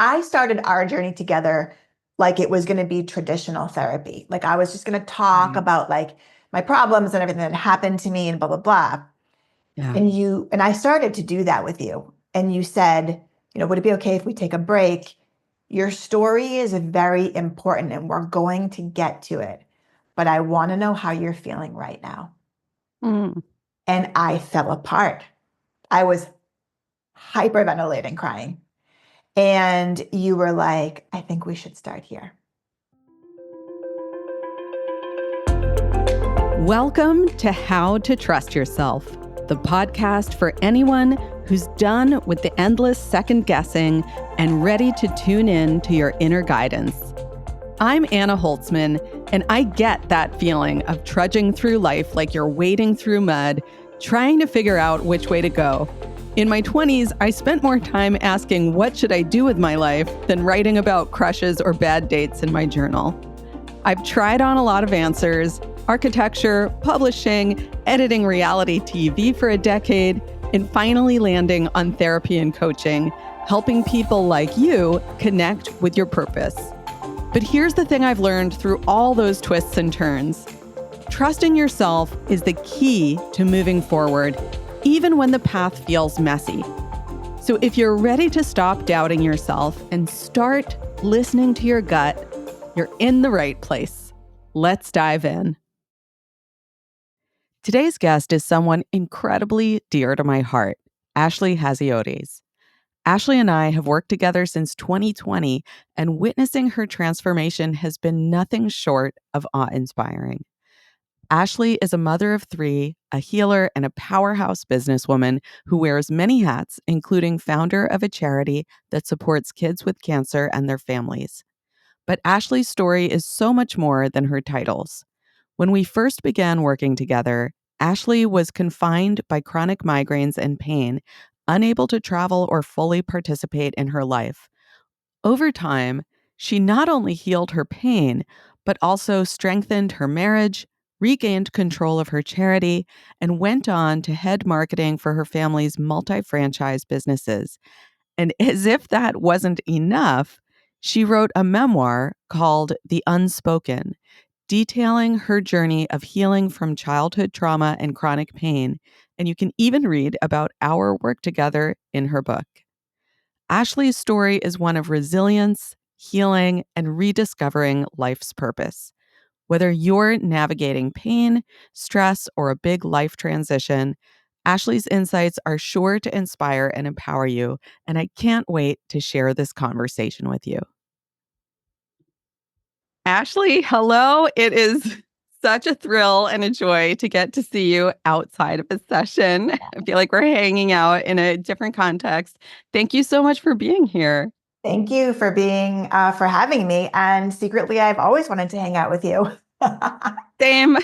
I started our journey together like it was going to be traditional therapy. Like I was just going to talk Right. about like my problems and everything that happened to me and blah, blah, blah. Yeah. And I started to do that with you. And you said, would it be okay if we take a break? Your story is very important and we're going to get to it. But I want to know how you're feeling right now. Mm. And I fell apart. I was hyperventilating, crying. And you were like, I think we should start here. Welcome to How to Trust Yourself, the podcast for anyone who's done with the endless second guessing and ready to tune in to your inner guidance. I'm Anna Holtzman, and I get that feeling of trudging through life like you're wading through mud, trying to figure out which way to go. In my 20s, I spent more time asking what should I do with my life than writing about crushes or bad dates in my journal. I've tried on a lot of answers: architecture, publishing, editing reality TV for a decade, and finally landing on therapy and coaching, helping people like you connect with your purpose. But here's the thing I've learned through all those twists and turns. Trusting yourself is the key to moving forward, even when the path feels messy. So if you're ready to stop doubting yourself and start listening to your gut, you're in the right place. Let's dive in. Today's guest is someone incredibly dear to my heart, Ashley Haseotes. Ashley and I have worked together since 2020, and witnessing her transformation has been nothing short of awe-inspiring. Ashley is a mother of three, a healer, and a powerhouse businesswoman who wears many hats, including founder of a charity that supports kids with cancer and their families. But Ashley's story is so much more than her titles. When we first began working together, Ashley was confined by chronic migraines and pain, unable to travel or fully participate in her life. Over time, she not only healed her pain, but also strengthened her marriage, regained control of her charity, and went on to head marketing for her family's multi-franchise businesses. And as if that wasn't enough, she wrote a memoir called The Unspoken, detailing her journey of healing from childhood trauma and chronic pain. And you can even read about our work together in her book. Ashley's story is one of resilience, healing, and rediscovering life's purpose. Whether you're navigating pain, stress, or a big life transition, Ashley's insights are sure to inspire and empower you, and I can't wait to share this conversation with you. Ashley, hello. It is such a thrill and a joy to get to see you outside of a session. I feel like we're hanging out in a different context. Thank you so much for being here. Thank you for having me. And secretly, I've always wanted to hang out with you. Same.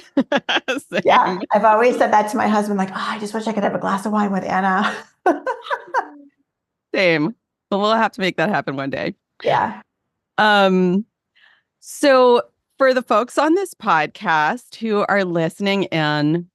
Yeah, Same. I've always said that to my husband, like, oh, I just wish I could have a glass of wine with Anna. Same. But we'll have to make that happen one day. Yeah. Um, so for the folks on this podcast who are listening in,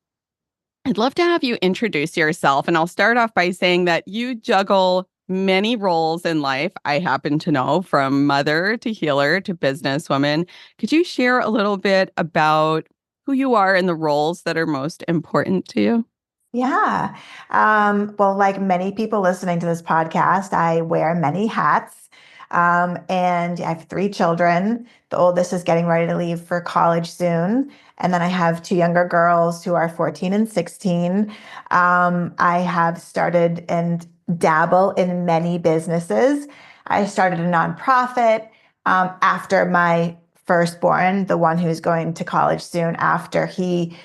I'd love to have you introduce yourself. And I'll start off by saying that you juggle many roles in life. I happen to know, from mother to healer to businesswoman. Could you share a little bit about who you are and the roles that are most important to you? Yeah. Well, like many people listening to this podcast, I wear many hats. And I have three children. The oldest is getting ready to leave for college soon. And then I have two younger girls who are 14 and 16. I have started and dabble in many businesses. I started a nonprofit after my firstborn, the one who's going to college soon, after he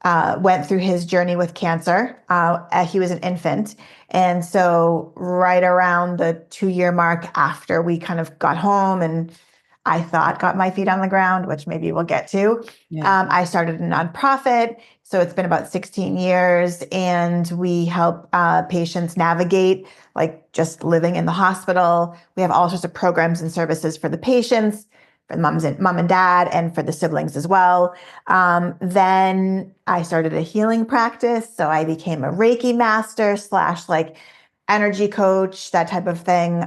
went through his journey with cancer. He was an infant. And so, right around the 2 year mark after we kind of got home and I thought got my feet on the ground, which maybe we'll get to, I started a nonprofit. So, it's been about 16 years, and we help patients navigate like just living in the hospital. We have all sorts of programs and services for the patients, for the mom and dad, and for the siblings as well. Then I started a healing practice. So I became a Reiki master slash like energy coach, that type of thing.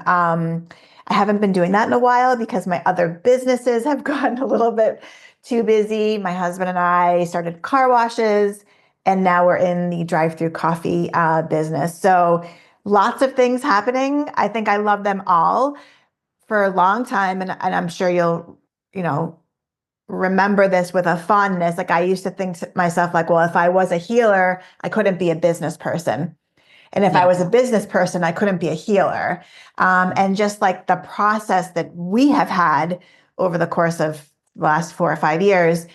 I haven't been doing that in a while because my other businesses have gotten a little bit too busy. My husband and I started car washes, and now we're in the drive-through coffee business. So lots of things happening. I think I love them all for a long time, and I'm sure you'll, you know, remember this with a fondness. Like I used to think to myself, like, well, if I was a healer, I couldn't be a business person. And if I Yeah. was a business person, I couldn't be a healer. And just like the process that we have had over the course of the last 4 or 5 years,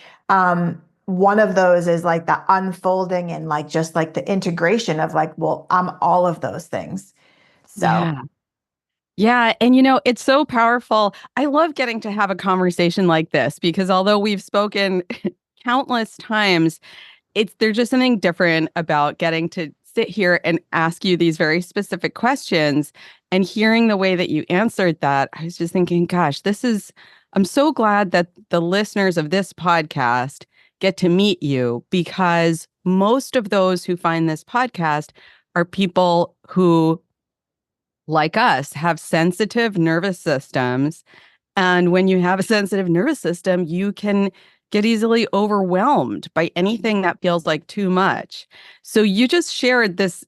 one of those is like the unfolding and like just like the integration of like, well, I'm all of those things. So, Yeah. Yeah. And it's so powerful. I love getting to have a conversation like this because although we've spoken countless times, there's just something different about getting to sit here and ask you these very specific questions and hearing the way that you answered that. I was just thinking, gosh, I'm so glad that the listeners of this podcast get to meet you because most of those who find this podcast are people who, like us, have sensitive nervous systems, and when you have a sensitive nervous system, you can get easily overwhelmed by anything that feels like too much. So you just shared this,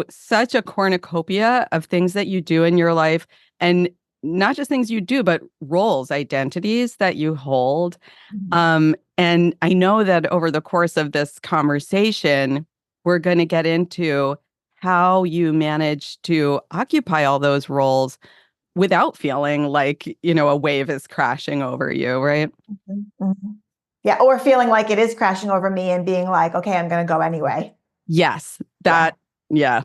such a cornucopia of things that you do in your life, and not just things you do, but roles, identities that you hold. And I know that over the course of this conversation, we're going to get into how you manage to occupy all those roles without feeling like, a wave is crashing over you, right? mhm. Yeah, or feeling like it is crashing over me and being like, okay, I'm going to go anyway. Yes, Yeah. yeah,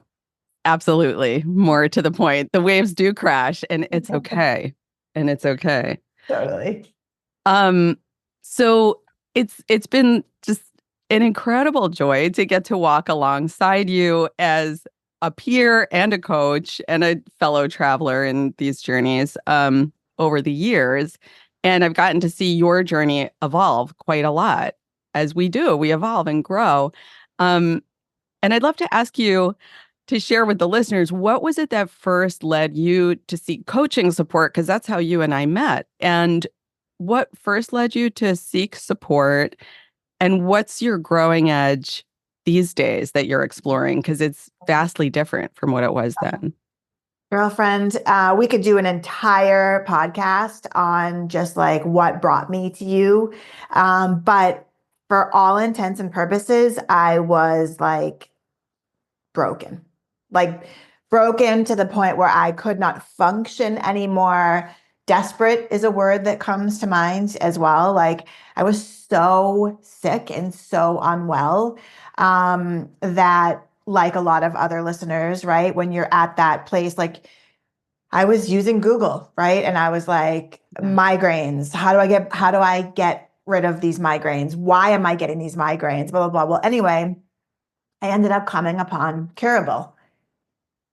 absolutely. More to the point, the waves do crash and it's okay. And it's okay. Totally. Um, so it's been just an incredible joy to get to walk alongside you as a peer and a coach and a fellow traveler in these journeys over the years. And I've gotten to see your journey evolve quite a lot as we do. We evolve and grow. Um, and I'd love to ask you to share with the listeners, what was it that first led you to seek coaching support? Because that's how you and I met. And what first led you to seek support? And what's your growing edge these days that you're exploring? Because it's vastly different from what it was then. Girlfriend, we could do an entire podcast on just like what brought me to you. But for all intents and purposes, I was broken, like broken to the point where I could not function anymore. Desperate is a word that comes to mind as well. Like I was so sick and so unwell, that like a lot of other listeners, right? When you're at that place, like I was using Google, right? And I was like, Yeah. migraines. How do I get rid of these migraines? Why am I getting these migraines? Blah, blah, blah. Well, anyway, I ended up coming upon Curable.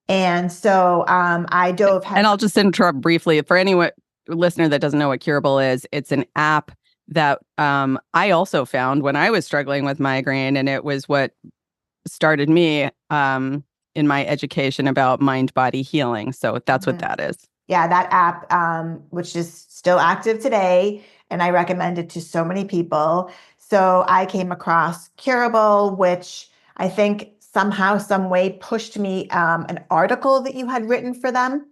And so I dove And head. I'll just interrupt briefly for anyone listener that doesn't know what Curable is. It's an app that I also found when I was struggling with migraine, and it was what started me in my education about mind body healing. So that's what Mhm. that is. Yeah, that app, which is still active today, and I recommend it to so many people. So I came across Curable, which I think somehow, some way pushed me an article that you had written for them.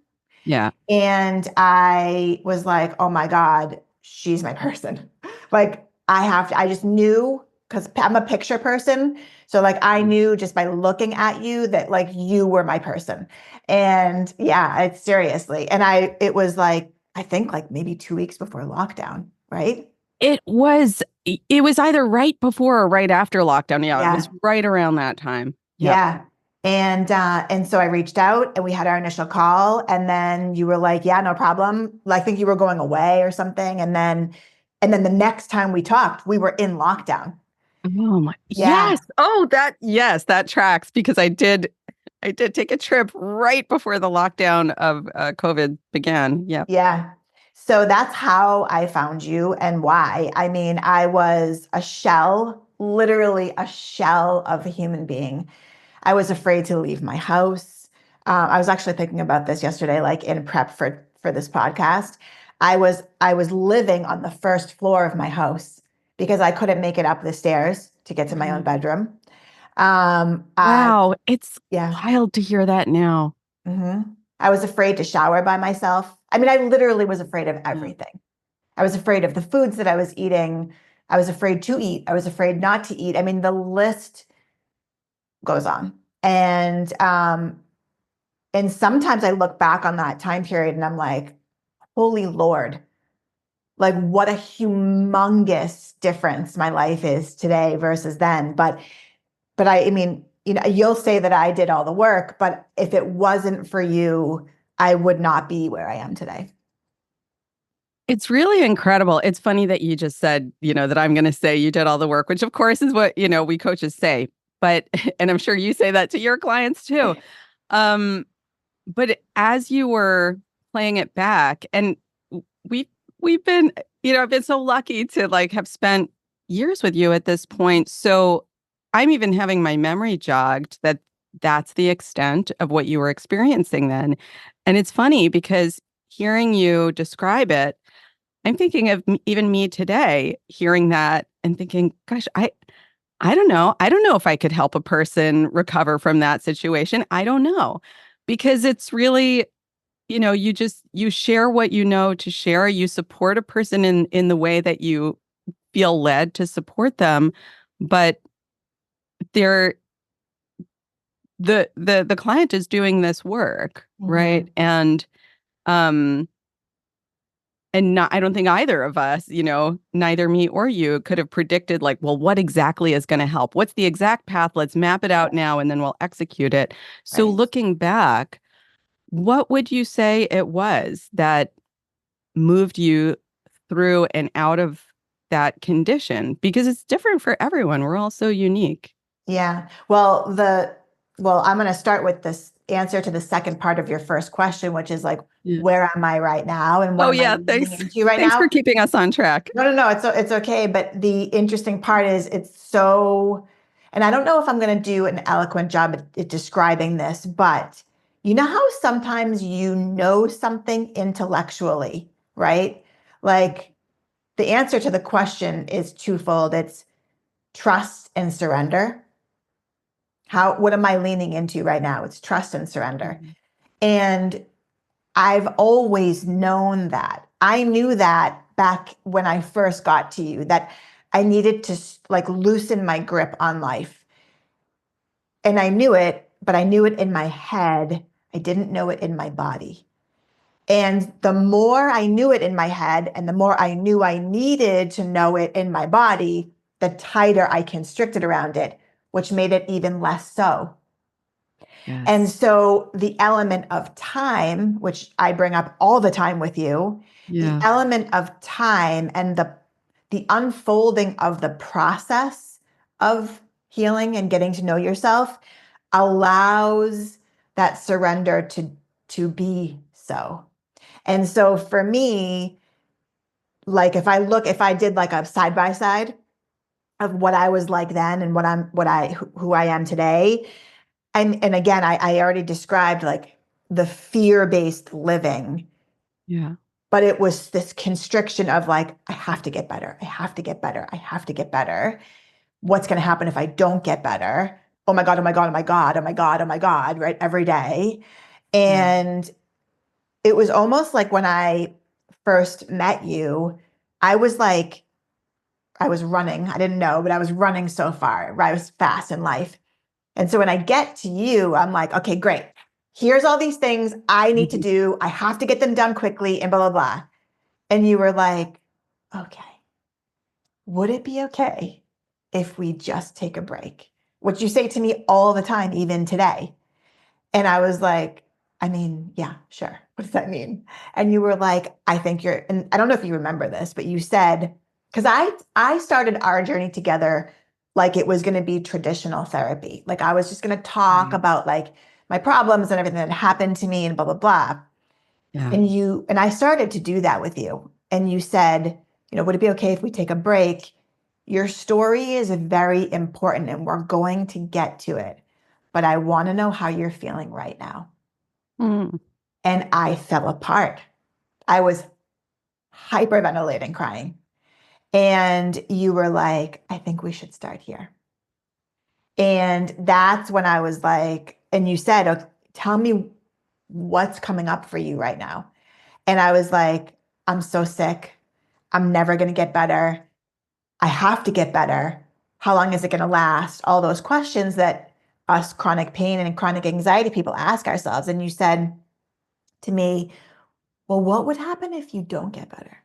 Yeah. And I was like, oh my God, she's my person. Like, I just knew because I'm a picture person. So, like, I knew just by looking at you that, like, you were my person. And yeah, it's seriously. And it was like, I think like maybe 2 weeks before lockdown, right? It was either right before or right after lockdown. Yeah, it was Yeah. right around that time. Yep. Yeah. And so I reached out and we had our initial call, and then you were like, yeah, no problem. I think you were going away or something. And then the next time we talked, we were in lockdown. Oh my. Yeah. Yes. Oh, yes, that tracks because I did take a trip right before the lockdown of COVID began. Yep. Yeah. So that's how I found you and why. I mean, I was a shell, literally a shell of a human being. I was afraid to leave my house. I was actually thinking about this yesterday, like in prep for this podcast. I was living on the first floor of my house because I couldn't make it up the stairs to get to my own Right. bedroom. I Wow. It's Yeah. wild to hear that now. hmm I was afraid to shower by myself. I mean, I literally was afraid of Yeah. everything. I was afraid of the foods that I was eating. I was afraid to eat. I was afraid not to eat. I mean, the list goes on. And sometimes I look back on that time period and I'm like, holy Lord, like what a humongous difference my life is today versus then. But I mean, you'll say that I did all the work, but if it wasn't for you, I would not be where I am today. It's really incredible. It's funny that you just said, that I'm going to say you did all the work, which of course is what, we coaches say. But, and I'm sure you say that to your clients too. Um, but as you were playing it back, and we we've been, I've been so lucky to like have spent years with you at this point. So I'm even having my memory jogged that that's the extent of what you were experiencing then. And it's funny because hearing you describe it, I'm thinking of even me today, hearing that and thinking, gosh, I don't know. I don't know if I could help a person recover from that situation. I don't know. Because it's really, you share what you know to share. You support a person in the way that you feel led to support them. But they're the client is doing this work, right? Mhm. Um and not, I don't think either of us, neither me or you could have predicted like, well, what exactly is going to help? What's the exact path? Let's map it out now and then we'll execute it. So Right. looking back, what would you say it was that moved you through and out of that condition? Because it's different for everyone. We're all so unique. Yeah. Well, I'm going to start with this answer to the second part of your first question, which is like, Yeah. where am I right now and what Oh am I yeah, leaning thanks. into right Thanks for now? keeping us on track. No, no, no, it's okay. But the interesting part is it's so, and I don't know if I'm going to do an eloquent job at describing this, but you know how sometimes you know something intellectually, right? Like the answer to the question is twofold. It's trust and surrender. What am I leaning into right now? It's trust and surrender. Mhm. And I've always known that. I knew that back when I first got to you, that I needed to like loosen my grip on life. And I knew it, but I knew it in my head. I didn't know it in my body. And the more I knew it in my head and the more I knew I needed to know it in my body, the tighter I constricted around it, which made it even less so. And Yes. so the element of time, which I bring up all the time with you, the Yeah. element of time and the unfolding of the process of healing and getting to know yourself allows that surrender to be so. And so for me, like if I did like a side by side of what I was like then and who I am today, and again, I already described like the fear-based living, Yeah. but it was this constriction of like, I have to get better. I have to get better. I have to get better. What's going to happen if I don't get better? Oh my God, oh my God, oh my God, oh my God, oh my God, right? Every day. Yeah. And it was almost like when I first met you, I was like, I was running. I didn't know, but I was running so far, right? I was fast in life. And so when I get to you, I'm like, okay, great. Here's all these things I need to do. I have to get them done quickly and blah, blah, blah. And you were like, okay, would it be okay if we just take a break? Which you say to me all the time, even today. And I was like, I mean, yeah, sure. What does that mean? And you were like, I think you're, and I don't know if you remember this, but you said, because I started our journey together like it was going to be traditional therapy. Like I was just going to talk Right. about like my problems and everything that happened to me and blah, blah, blah. Yeah. And I started to do that with you. And you said, would it be okay if we take a break? Your story is very important and we're going to get to it. But I want to know how you're feeling right now. Mm. And I fell apart. I was hyperventilating, crying. And you were like, I think we should start here. And that's when I was like, and you said, okay, tell me what's coming up for you right now. And I was like, I'm so sick. I'm never going to get better. I have to get better. How long is it going to last? All those questions that us chronic pain and chronic anxiety people ask ourselves. And you said to me, well, what would happen if you don't get better?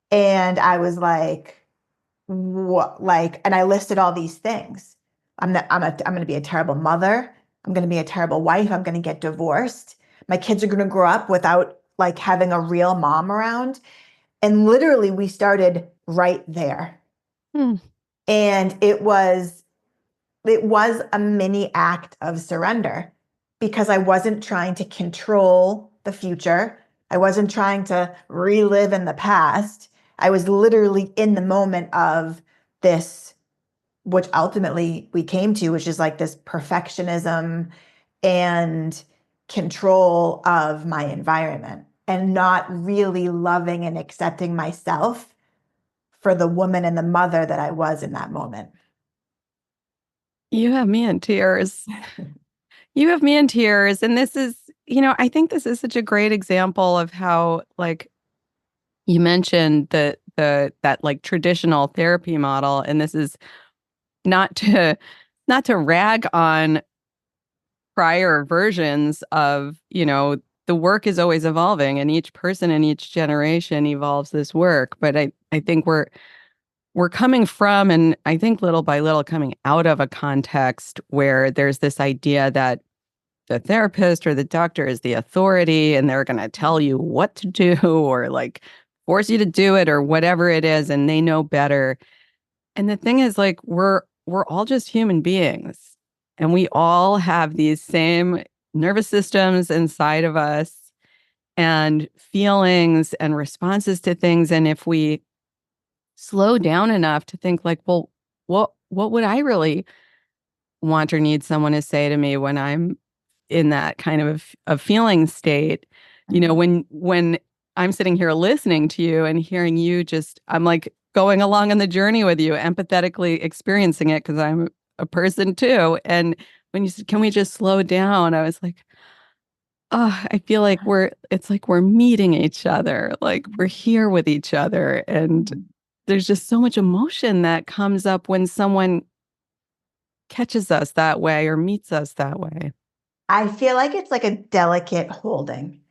And I was like, what, like, and I listed all these things. I'm going to be a terrible mother. I'm going to be a terrible wife. I'm going to get divorced. My kids are going to grow up without like having a real mom around. And literally we started right there. Hmm. And it was a mini act of surrender because I wasn't trying to control the future. I wasn't trying to relive in the past. I was literally in the moment of this, which ultimately we came to, which is like this perfectionism and control of my environment and not really loving and accepting myself for the woman and the mother that I was in that moment. You have me in tears. You have me in tears. And this is, I think this is such a great example of how, like, you mentioned that like traditional therapy model, and this is not to not to rag on prior versions of, the work is always evolving and each person in each generation evolves this work. But I think we're coming from, and I think little by little coming out of a context where there's this idea that the therapist or the doctor is the authority and they're going to tell you what to do or like force you to do it or whatever it is, and they know better. And the thing is, like, we're all just human beings and we all have these same nervous systems inside of us and feelings and responses to things. And if we slow down enough to think like, well, what would I really want or need someone to say to me when I'm in that kind of a feeling state? When I'm sitting here listening to you and hearing you, just I'm like going along on the journey with you, empathetically experiencing it because I'm a person too. And when you said, can we just slow down? I was like, oh, I feel like it's like we're meeting each other, like we're here with each other. And there's just so much emotion that comes up when someone catches us that way or meets us that way. I feel like it's like a delicate holding.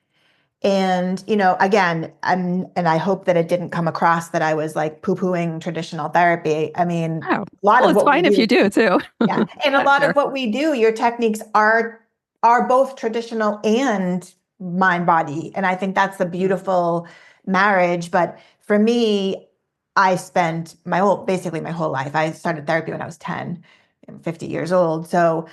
And, again, and I hope that it didn't come across that I was like poo-pooing traditional therapy. I mean, Oh, a lot well, of it's what we fine if you do, do too. yeah. And a Not lot of sure. what we do, your techniques are both traditional and mind body. And I think that's the beautiful marriage. But for me, I spent basically my whole life. I started therapy when I was 10, I'm 50 years old. So,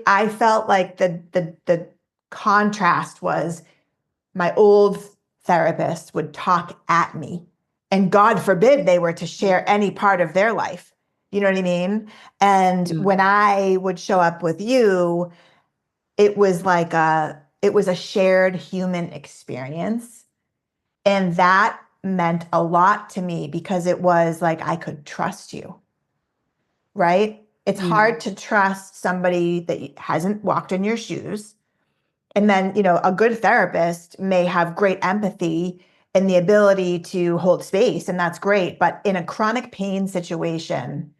I felt like the contrast was my old therapist would talk at me, and God forbid they were to share any part of their life. You know what I mean? And Yeah. when I would show up with you, it was a shared human experience. And that meant a lot to me because it was like I could trust you, right? It's Mm. hard to trust somebody that hasn't walked in your shoes. And then, a good therapist may have great empathy and the ability to hold space, and that's great. But in a chronic pain situation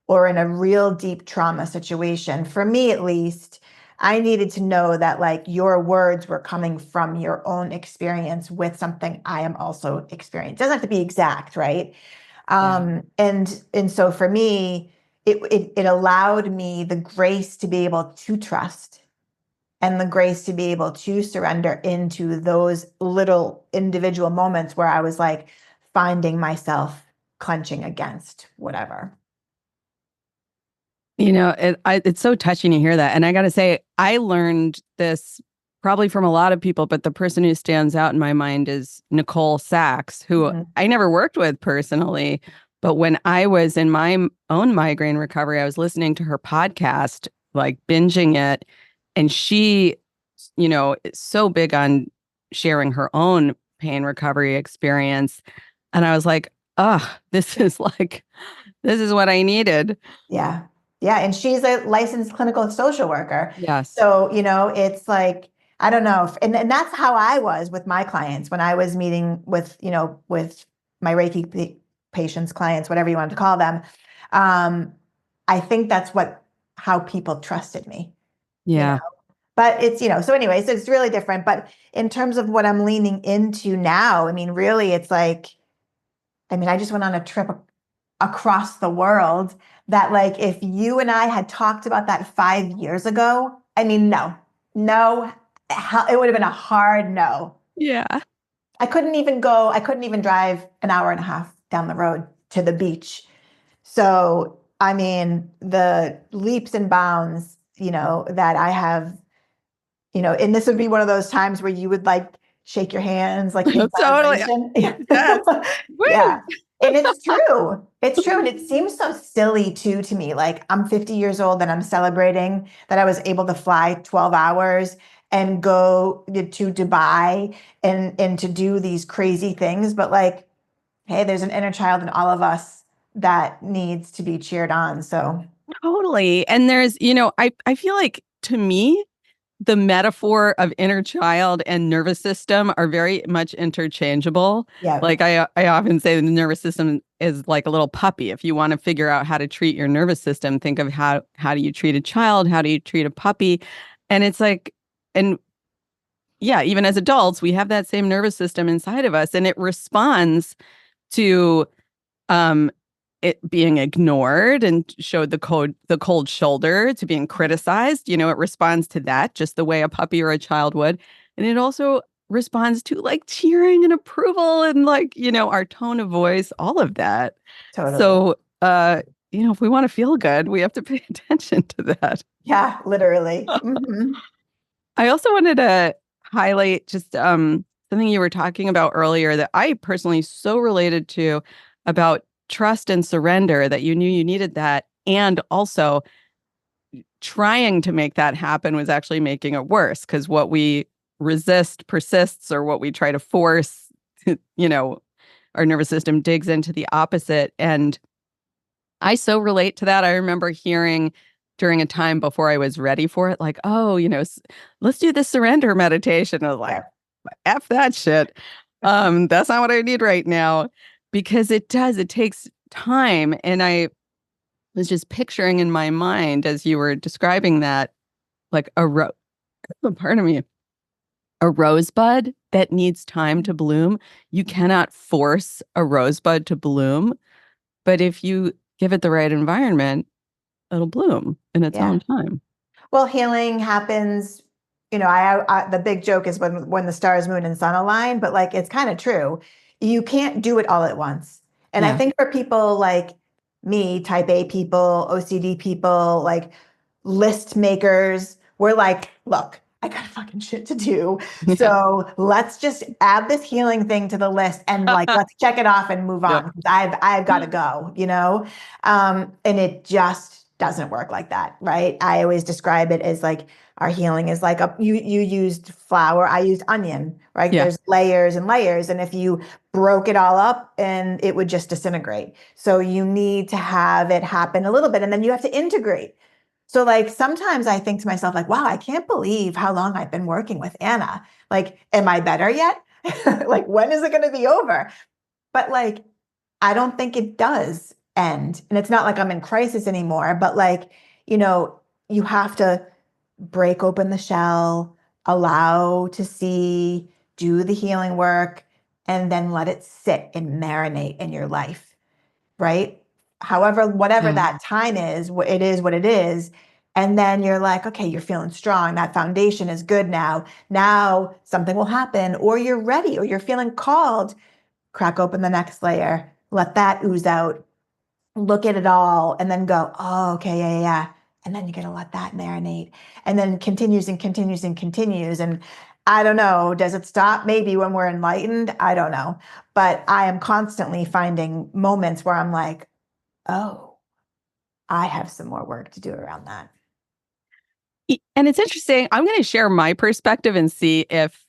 or in a real deep trauma situation, for me at least, I needed to know that like your words were coming from your own experience with something I am also experiencing. It doesn't have to be exact, right? Yeah. And so for me, it allowed me the grace to be able to trust and the grace to be able to surrender into those little individual moments where I was like finding myself clenching against whatever. It's so touching to hear that. And I got to say, I learned this probably from a lot of people, but the person who stands out in my mind is Nicole Sachs, who Mhm. I never worked with personally. But when I was in my own migraine recovery, I was listening to her podcast, like binging it. And she, is so big on sharing her own pain recovery experience. And I was like, oh, this is what I needed. Yeah. Yeah. And she's a licensed clinical social worker. Yes. So, it's like, I don't know. And that's how I was with my clients when I was meeting with my Reiki patients, clients, whatever you want to call them. Um, I think that's how people trusted me, you know, Yeah. but so anyways, it's really different. But in terms of what I'm leaning into now, I mean, really, it's like, I mean, I just went on a trip across the world that, like, if you and I had talked about that 5 years ago, I mean, no, it would have been a hard no. Yeah. I couldn't even drive an hour and a half down the road to the beach. So, I mean, the leaps and bounds, that I have, and this would be one of those times where you would like shake your hands like in Totally. celebration. Yes. Yeah. Woo. And it's true. It's true. And it seems so silly too to me. Like I'm 50 years old and I'm celebrating that I was able to fly 12 hours and go to Dubai and to do these crazy things. But like, hey, there's an inner child in all of us that needs to be cheered on. So Totally. And I feel like to me, the metaphor of inner child and nervous system are very much interchangeable. yeah, Like I often say the nervous system is like a little puppy. If you want to figure out how to treat your nervous system, think of how do you treat a child? How do you treat a puppy? And it's like, and yeah, even as adults, we have that same nervous system inside of us and it responds to um it being ignored and showed the cold shoulder to being criticized. It responds to that just the way a puppy or a child would. And it also responds to like cheering and approval and like, our tone of voice, all of that. totally. So if we want to feel good, we have to pay attention to that. Yeah, literally. Hmm. I also wanted to highlight just something you were talking about earlier that I personally so related to about trust and surrender, that you knew you needed that. And also trying to make that happen was actually making it worse because what we resist persists, or what we try to force, you know, our nervous system digs into the opposite. And I so relate to that. I remember hearing during a time before I was ready for it, like, oh, let's do this surrender meditation. I was like, Yeah, F that shit. That's not what I need right now. Because it takes time. And I was just picturing in my mind as you were describing that, like pardon me, a rosebud that needs time to bloom. You cannot force a rosebud to bloom, but if you give it the right environment, it'll bloom in its yeah. own time. Well, healing happens, the big joke is when the stars, moon, and sun align, but like it's kind of true. You can't do it all at once. And I Yeah. think for people like me, type A people, OCD people, like list makers, we're like, look, I got fucking shit to do. Yeah. So let's just add this healing thing to the list and like let's check it off and move Yep. on. 'Cause I've got to go. And it just doesn't work like that, right? I always describe it as like our healing is like you used flour, I used onion, right? Yeah. There's layers and layers, and if you broke it all up, and it would just disintegrate. So you need to have it happen a little bit, and then you have to integrate. So like sometimes I think to myself, like, wow, I can't believe how long I've been working with Anna. Like, am I better yet? Like, when is it going to be over? But like, I don't think it does end. And it's not like I'm in crisis anymore, but like, you know, you have to break open the shell, allow to see, do the healing work, and then let it sit and marinate in your life, right? However, whatever Yeah. that time is, it is what it is. And then you're like, okay, you're feeling strong. That foundation is good now. Now something will happen, or you're ready, or you're feeling called. Crack open the next layer, let that ooze out, look at it all, and then go, oh, okay, yeah, yeah, yeah. And then you got to let that marinate. And then continues and continues and continues. And I don't know, does it stop? Maybe when we're enlightened. I don't know. But I am constantly finding moments where I'm like, oh, I have some more work to do around that. And it's interesting. I'm going to share my perspective and see if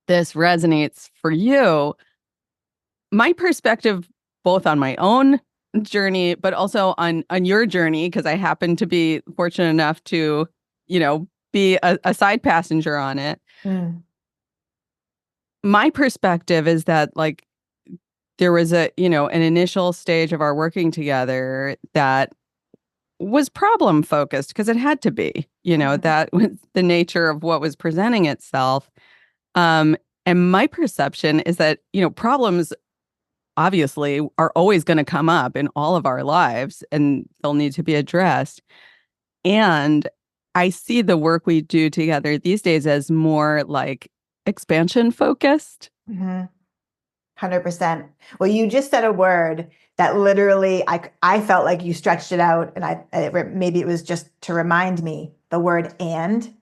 this resonates for you. My perspective, both on my own journey, but also on your journey, because I happen to be fortunate enough to, be a side passenger on it. Mm, My perspective is that like there was an initial stage of our working together that was problem focused because it had to be, mhm, that was the nature of what was presenting itself. Um, and my perception is that, problems obviously are always going to come up in all of our lives and they'll need to be addressed. And I see the work we do together these days as more like expansion focused. mhm. 100%. Well, you just said a word that literally I felt like you stretched it out, and maybe it was just to remind me the word and.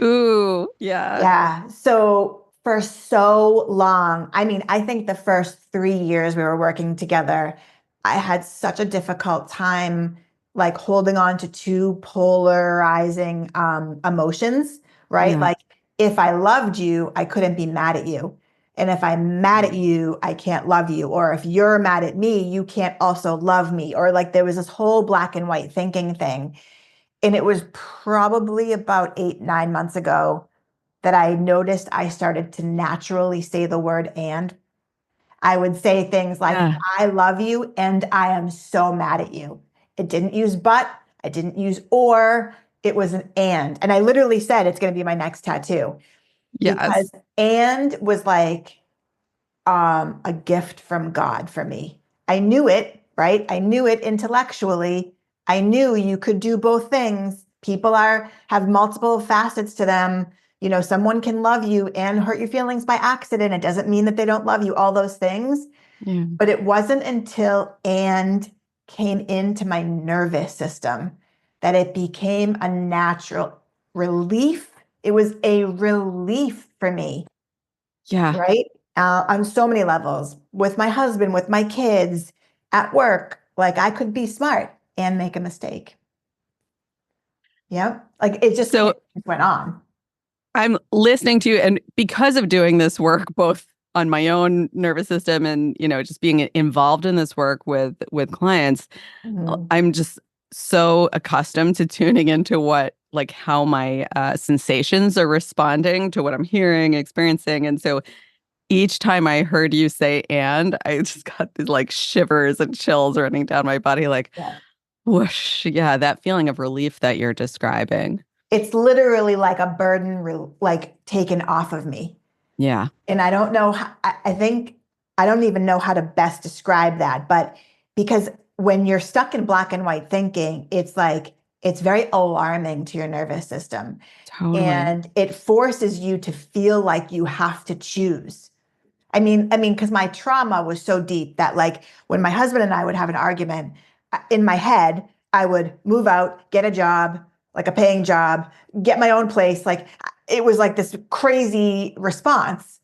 Ooh, yeah. Yeah. So for so long, I mean, I think the first 3 years we were working together, I had such a difficult time like holding on to two polarizing emotions, right? Yeah. Like if I loved you, I couldn't be mad at you. And if I'm mad at you, I can't love you. Or if you're mad at me, you can't also love me. Or like there was this whole black and white thinking thing. And it was probably about 8, 9 months ago that I noticed I started to naturally say the word and. I would say things like, Yeah. I love you and I am so mad at you. It didn't use but, I didn't use or, it was an and. And I literally said it's going to be my next tattoo Yes. because and was like, a gift from God for me. I knew it, right? I knew it intellectually. I knew you could do both things. People have multiple facets to them. Someone can love you and hurt your feelings by accident. It doesn't mean that they don't love you, all those things. Yeah. But it wasn't until and came into my nervous system that it became a natural relief. It was a relief for me, Yeah. right? On so many levels with my husband, with my kids, at work. Like I could be smart and make a mistake. Yep. Like So it just went on. I'm listening to you, and because of doing this work, both on my own nervous system and just being involved in this work with clients, Mhm. I'm just so accustomed to tuning into how my sensations are responding to what I'm hearing, experiencing, and so each time I heard you say "and," I just got these like shivers and chills running down my body, like Yeah. whoosh. Yeah, that feeling of relief that you're describing. It's literally like a burden like taken off of me. Yeah, And I don't know, I think, I don't even know how to best describe that, but because when you're stuck in black and white thinking, it's like, it's very alarming to your nervous system. totally. And it forces you to feel like you have to choose. I mean, because my trauma was so deep that like when my husband and I would have an argument, in my head, I would move out, get a job, like a paying job, get my own place. Like it was like this crazy response.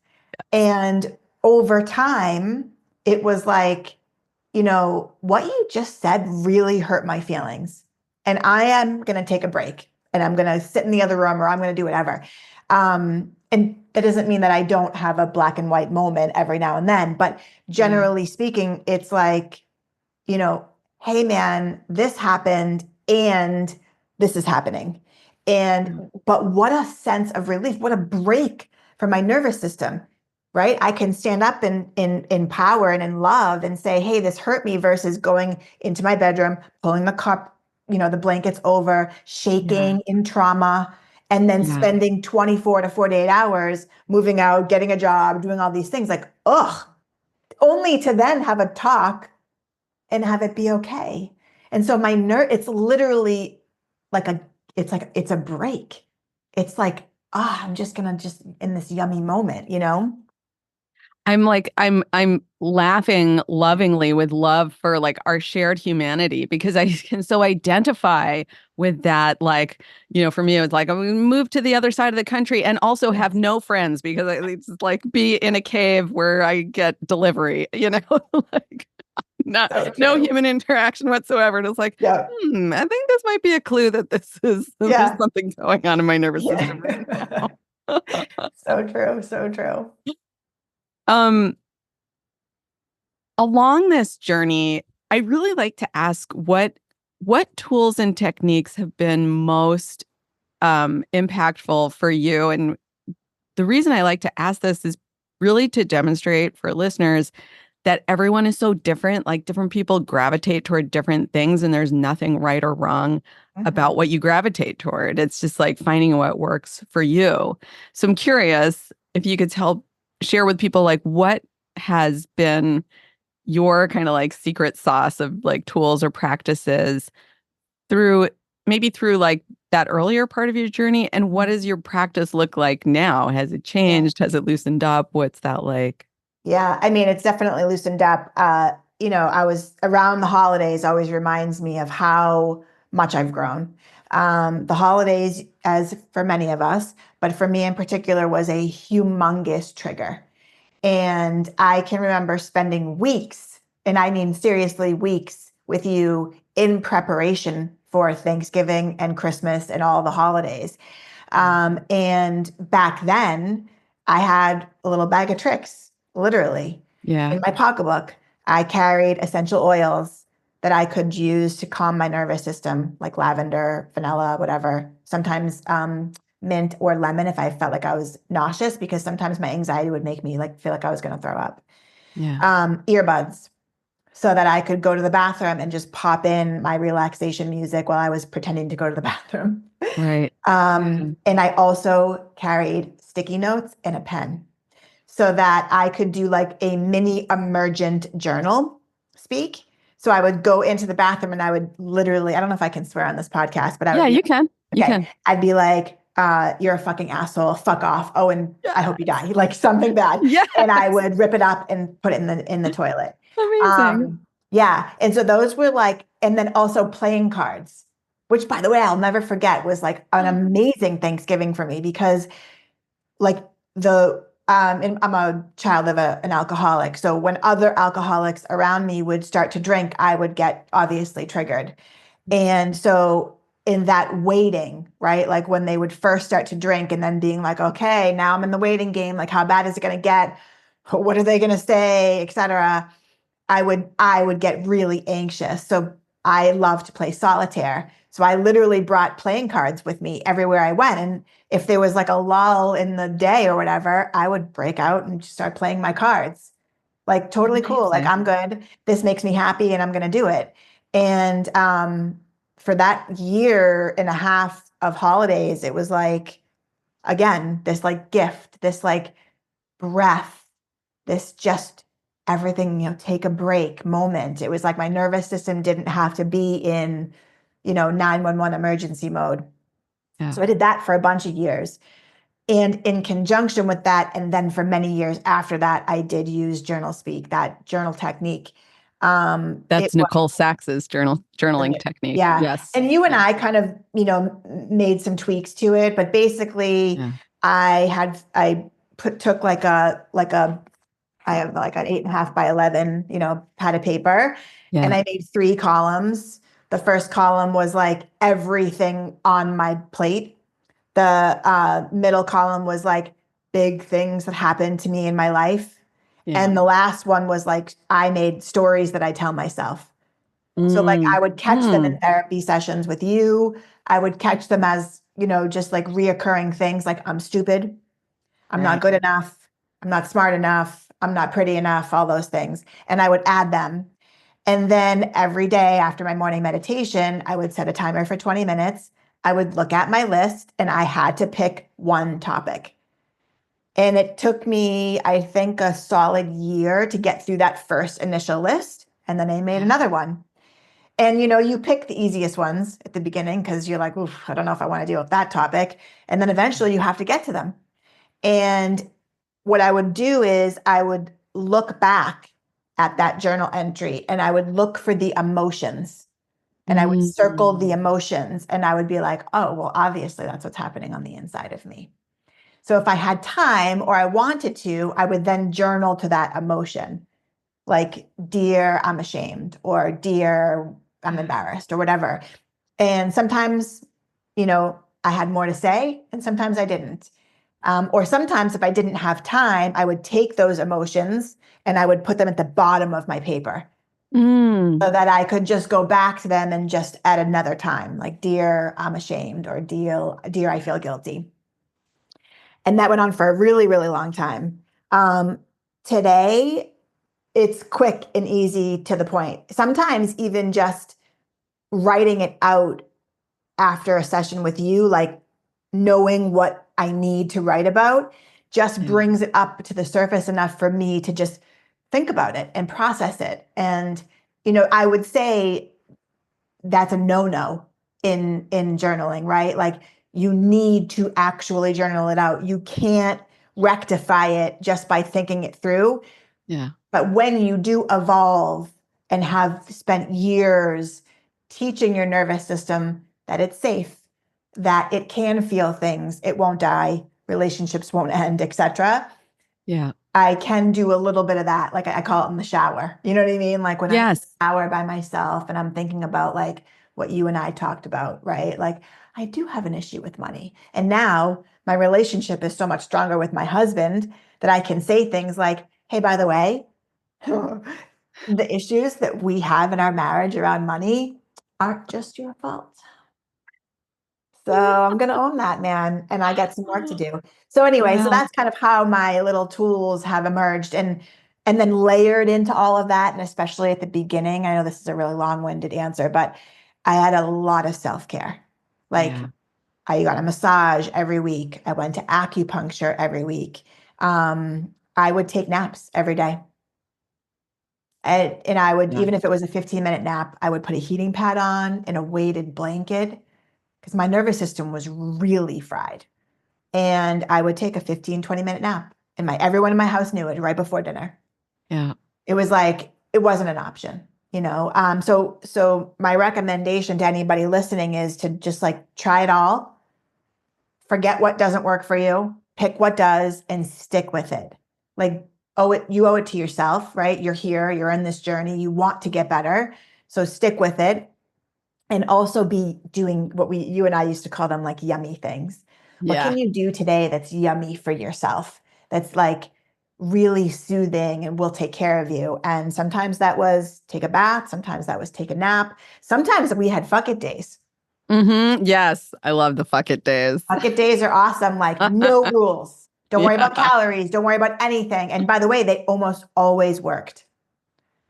And over time, it was like, what you just said really hurt my feelings. And I am going to take a break and I'm going to sit in the other room or I'm going to do whatever. And that doesn't mean that I don't have a black and white moment every now and then. But Yeah, generally speaking, it's like, you know, hey man, this happened and this is happening. yeah, But what a sense of relief, what a break from my nervous system, right? I can stand up in power and in love and say, hey, this hurt me versus going into my bedroom, pulling the cup, the blankets over, yeah, shaking in trauma, and then yeah. spending 24 to 48 hours moving out, getting a job, doing all these things like, ugh, only to then have a talk and have it be okay. And so it's literally like it's a break. It's like, I'm just gonna just in this yummy moment, you know? I'm laughing lovingly with love for like our shared humanity because I can so identify with that. Like, for me, it was like I'm gonna move to the other side of the country and also have Yes. no friends because it's like be in a cave where I get delivery, like Not So no true. human interaction whatsoever. And it's like, Yeah. I think this might be a clue that this is there's Yeah. something going on in my nervous system Yeah. right now. So true. So true. um, Along this journey, I really like to ask what tools and techniques have been most impactful for you. And the reason I like to ask this is really to demonstrate for listeners that everyone is so different. Like different people gravitate toward different things, and there's nothing right or wrong about Mhm. what you gravitate toward. It's just like finding what works for you. So I'm curious if you could share with people like what has been your kind of like secret sauce of like tools or practices through maybe through like that earlier part of your journey, and what Mhm. does your practice look like now? Has it Yeah. changed? Has it loosened up? What's that like? Yeah. I mean, it's definitely loosened up. I was around the holidays always reminds me of how much I've grown. The holidays, as for many of us, but for me in particular, was a humongous trigger. And I can remember spending weeks, and I mean seriously weeks, with you in preparation for Thanksgiving and Christmas and all the holidays. And back then, I had a little bag of tricks, literally, Yeah. in my pocketbook. I carried essential oils that I could use to calm my nervous system, like lavender, vanilla, whatever. Sometimes mint or lemon if I felt like I was nauseous, because sometimes my anxiety would make me like feel like I was going to throw up. Yeah. Earbuds so that I could go to the bathroom and just pop in my relaxation music while I was pretending to go to the bathroom. Right. Yeah. And I also carried sticky notes and a pen so that I could do like a mini emergent journal speak. So I would go into the bathroom and I would literally, I don't know if I can swear on this podcast, but I would Yeah, be you can. like, You okay, can. I'd be like, you're a fucking asshole, fuck off. Oh, and I hope you die, Yes. like something bad. And I Yes. would rip it up and put it in the toilet. Amazing. Yeah. And so those were like, and then also playing cards, which by the way, I'll never forget was like an amazing Thanksgiving for me because like and I'm a child of an alcoholic. So when other alcoholics around me would start to drink, I would get obviously triggered. And so in that waiting, right? Like when they would first start to drink and then being like, okay, now I'm in the waiting game. Like, how bad is it going to get? What are they going to say, et cetera? I would get really anxious. So I love to play solitaire. So I literally brought playing cards with me everywhere I went. And if there was like a lull in the day or whatever, I would break out and just start playing my cards. Like totally cool. Like Amazing. I'm good. This makes me happy and I'm going to do it. And for that year and a half of holidays, it was like, again, this like gift, this like breath, this just everything, take a break moment. It was like my nervous system didn't have to be in, 911 emergency mode. Yeah. So I did that for a bunch of years. And in conjunction with that, and then for many years after that, I did use journal speak, that journal technique. It That's was Nicole Sachs's journaling brilliant. technique. Yeah. Yes. And you and Yeah. I kind of, made some tweaks to it, but basically Yeah. I took like a I have like an 8.5 by 11, pad of paper, and Yeah. I made 3 columns. The first column was like everything on my plate. The middle column was like big things that happened to me in my life. Yeah. And the last one was like I made stories that I tell myself. So like I Mm. would catch them in Mm. therapy sessions with you. I would catch them as, just like reoccurring things like I'm stupid. I'm not Right. good enough. I'm not smart enough. I'm not pretty enough, all those things. And I would add them. And then every day after my morning meditation, I would set a timer for 20 minutes. I would look at my list and I had to pick one topic. And it took me, I think, a solid year to get through that first initial list. And then I made Yeah. another one. And you pick the easiest ones at the beginning because you're like, oof, I don't know if I want to deal with that topic. And then eventually you have to get to them. And what I would do is I would look back at that journal entry and I would look for the emotions and I would Mm. circle the emotions and I would be like, oh, well, obviously that's what's happening on the inside of me. So if I had time or I wanted to, I would then journal to that emotion. like, dear, I'm ashamed, or dear, I'm embarrassed, or whatever. And sometimes, I had more to say, and sometimes I didn't. Or sometimes, if I didn't have time, I would take those emotions and I would put them at the bottom of my paper Mm. so that I could just go back to them and just at another time, like, dear, I'm ashamed, or dear, I feel guilty. And that went on for a really, really long time. Today, it's quick and easy to the point. Sometimes even just writing it out after a session with you, like knowing what I need to write about, just Yeah. brings it up to the surface enough for me to just think about it and process it. And, I would say that's a no-no in journaling, right? Like, you need to actually journal it out. You can't rectify it just by thinking it through. Yeah. But when you do evolve and have spent years teaching your nervous system that it's safe, that it can feel things, it won't die, relationships won't end, etc., Yeah. I can do a little bit of that. Like, I call it in the shower. You know what I mean? Like, when I'm in the Yes. shower by myself and I'm thinking about, like, what you and I talked about, right? Like, I do have an issue with money. And now my relationship is so much stronger with my husband that I can say things like, hey, by the way, the issues that we have in our marriage around money aren't just your fault. So I'm going to own that, man. And I got some work to do. So anyway, so Well, that's kind of how my little tools have emerged, and then layered into all of that. And especially at the beginning, I know this is a really long-winded answer, but I had a lot of self-care. Like, yeah. I got a massage every week. I went to acupuncture every week. I would take naps every day. And I would, Yeah. even if it was a 15-minute nap, I would put a heating pad on and a weighted blanket because my nervous system was really fried. And I would take a 15, 20-minute nap. And everyone in my house knew it right before dinner. Yeah. It was like, it wasn't an option. So my recommendation to anybody listening is to just, like, try it all, forget what doesn't work for you, pick what does, and stick with it. Like, you owe it to yourself, right? You're here, you're in this journey, you want to get better. So stick with it, and also be doing what you and I used to call them, like, yummy things. What Yeah. can you do today that's yummy for yourself? That's, like, really soothing and will take care of you. And sometimes that was take a bath, sometimes that was take a nap. Sometimes we had fuck it days. Yes. I love the fuck it days. Bucket days are awesome. Like, no rules. Don't worry about Yeah. calories. Don't worry about anything. And by the way, they almost always worked.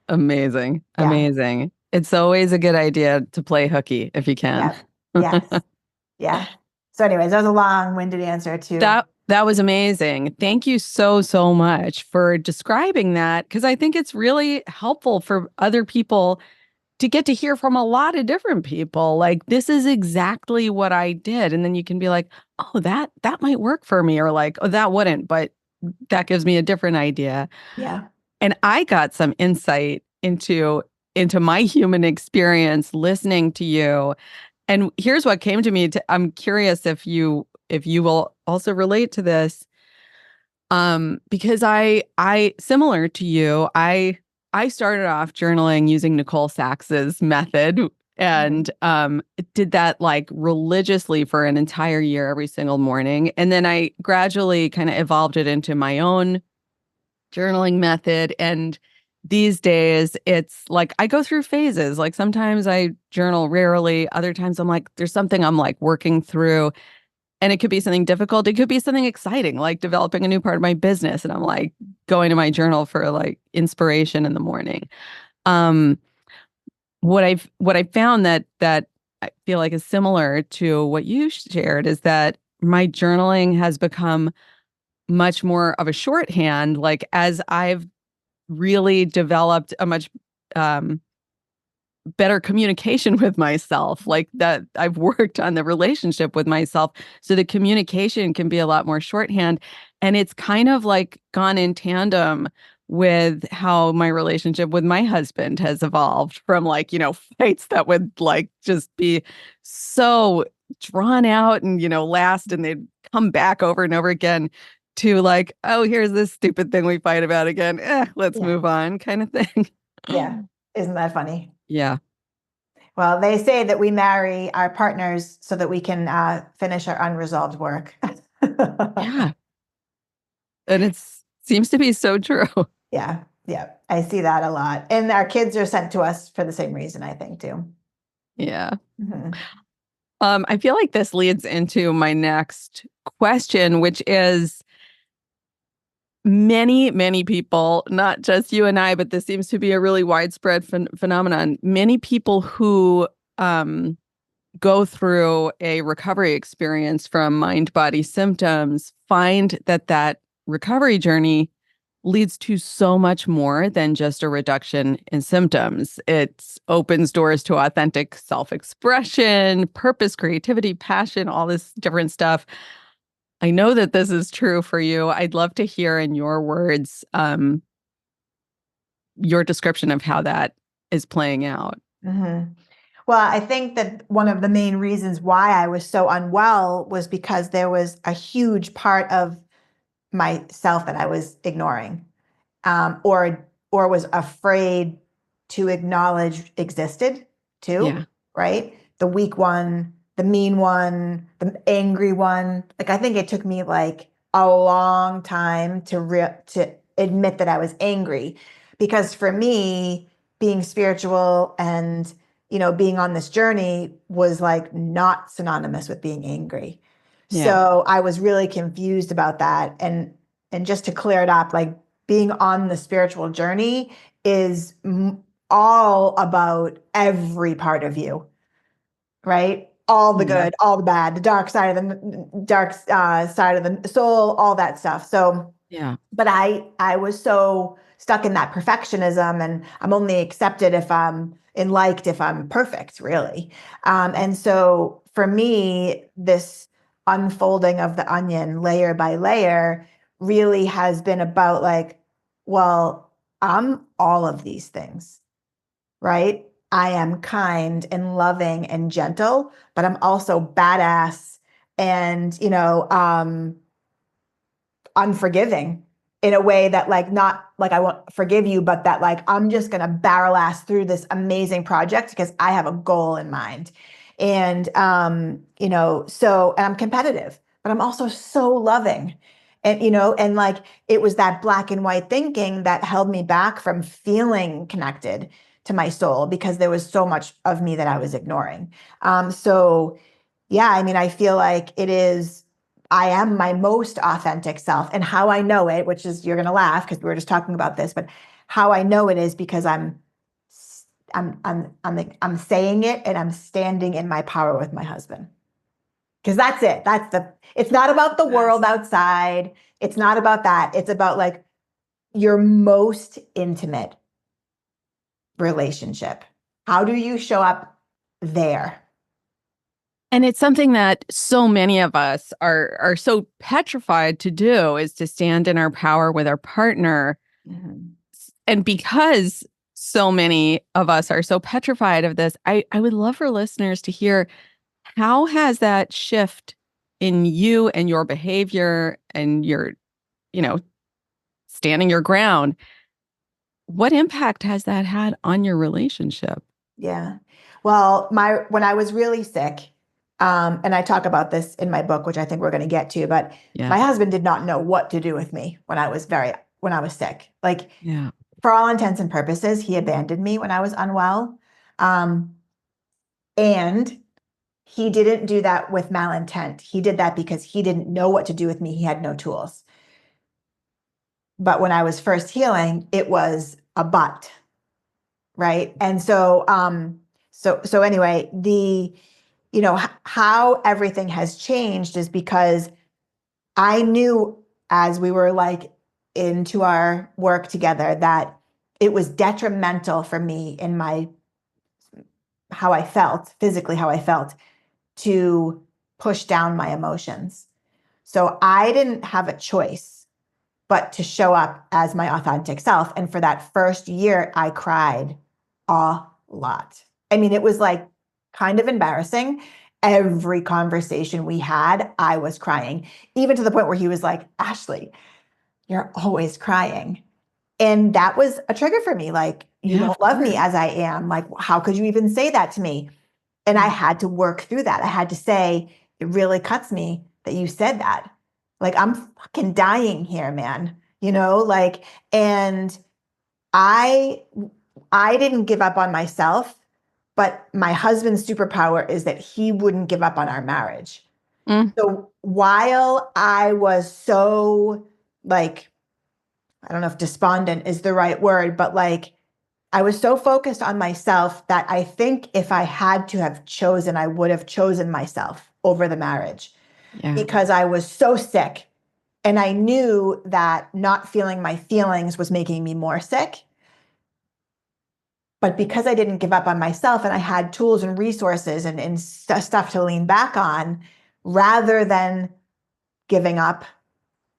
Amazing. Yeah. Amazing. It's always a good idea to play hooky if you can. Yeah. Yes. Yeah. So anyways, that was a long-winded answer to. That was amazing. Thank you so, so much for describing that, because I think it's really helpful for other people to get to hear from a lot of different people. Like, this is exactly what I did. And then you can be like, oh, that might work for me, or like, oh, that wouldn't, but that gives me a different idea. Yeah. And I got some insight into my human experience listening to you. And here's what came to me. I'm curious if you will also relate to this. Because I similar to you, I started off journaling using Nicole Sachs's method, Mhm. and did that like religiously for an entire year every single morning. And then I gradually kind of evolved it into my own journaling method. And these days it's like I go through phases. Like, sometimes I journal rarely, other times I'm like, there's something I'm like working through. And it could be something difficult. It could be something exciting, like developing a new part of my business. And I'm like going to my journal for like inspiration in the morning. Um, what I've found that I feel like is similar to what you shared is that my journaling has become much more of a shorthand. Like, as I've really developed a much um, better communication with myself, like that I've worked on the relationship with myself, so the communication can be a lot more shorthand. And it's kind of like gone in tandem with how my relationship with my husband has evolved from, like, fights that would like just be so drawn out and last, and they'd come back over and over again, to like, oh, here's this stupid thing we fight about again. Let's Yeah. move on kind of thing. Yeah. Isn't that funny? Yeah. Well, they say that we marry our partners so that we can finish our unresolved work. Yeah. And it seems to be so true. Yeah. Yeah. I see that a lot. And our kids are sent to us for the same reason, I think, too. Yeah. Mhm. I feel like this leads into my next question, which is many, many people, not just you and I, but this seems to be a really widespread phenomenon. Many people who um, go through a recovery experience from mind body symptoms find that that recovery journey leads to so much more than just a reduction in symptoms. It opens doors to authentic self-expression, purpose, creativity, passion, all this different stuff. I know that this is true for you. I'd love to hear in your words your description of how that is playing out. Mhm. Well, I think that one of the main reasons why I was so unwell was because there was a huge part of myself that I was ignoring, or was afraid to acknowledge existed too, Yeah. right? The weak one, the mean one, the angry one. Like I think it took me like a long time to admit that I was angry, because for me, being spiritual and being on this journey was like not synonymous with being angry. Yeah. So I was really confused about that. And just to clear it up, like being on the spiritual journey is all about every part of you, right? All the Yeah. good, all the bad, the dark side of the soul, all that stuff. So, Yeah. but I was so stuck in that perfectionism, and I'm only accepted if I'm and liked if I'm perfect, really. And so for me, this unfolding of the onion layer by layer really has been about like, well, I'm all of these things, right? I am kind and loving and gentle, but I'm also badass and, unforgiving in a way that like not like I won't forgive you, but that like I'm just gonna barrel ass through this amazing project because I have a goal in mind. And so and I'm competitive, but I'm also so loving. And and like it was that black and white thinking that held me back from feeling connected to my soul because there was so much of me that I was ignoring. So yeah, I mean, I feel like I am my most authentic self. And how I know it, which is, you're going to laugh because we were just talking about this, but how I know it is because I'm saying it and I'm standing in my power with my husband. Because that's it. It's not about the world outside. It's not about that. It's about like your most intimate relationship. How do you show up there? And it's something that so many of us are so petrified to do, is to stand in our power with our partner. Mhm. And because so many of us are so petrified of this, I would love for listeners to hear, how has that shift in you and your behavior and your, you know, standing your ground, what impact has that had on your relationship? Yeah. Well, when I was really sick, and I talk about this in my book, which I think we're going to get to, but Yeah. my husband did not know what to do with me when I was sick. Like Yeah. for all intents and purposes, he abandoned me when I was unwell. Um, and he didn't do that with malintent. He did that because he didn't know what to do with me. He had no tools. But when I was first healing, it was a but, right? And so anyway, how everything has changed is because I knew as we were like into our work together that it was detrimental for me in my how I felt, physically how I felt, to push down my emotions. So I didn't have a choice but to show up as my authentic self. And for that first year, I cried a lot. I mean, it was like kind of embarrassing. every conversation we had, I was crying, even to the point where he was like, Ashley, you're always crying. And that was a trigger for me. Like, you Yeah, don't of love me course. as I am. Like, how could you even say that to me? And I Yeah. had to work through that. I had to say, it really cuts me that you said that. Like, I'm fucking dying here, man. Like, and I I didn't give up on myself, but my husband's superpower is that he wouldn't give up on our marriage. Mm, So while I was so like, I don't know if despondent is the right word, but like I was so focused on myself that I think if I had to have chosen, I would have chosen myself over the marriage yeah. because I was so sick. And I knew that not feeling my feelings was making me more sick. But because I didn't give up on myself and I had tools and resources and stuff to lean back on, rather than giving up,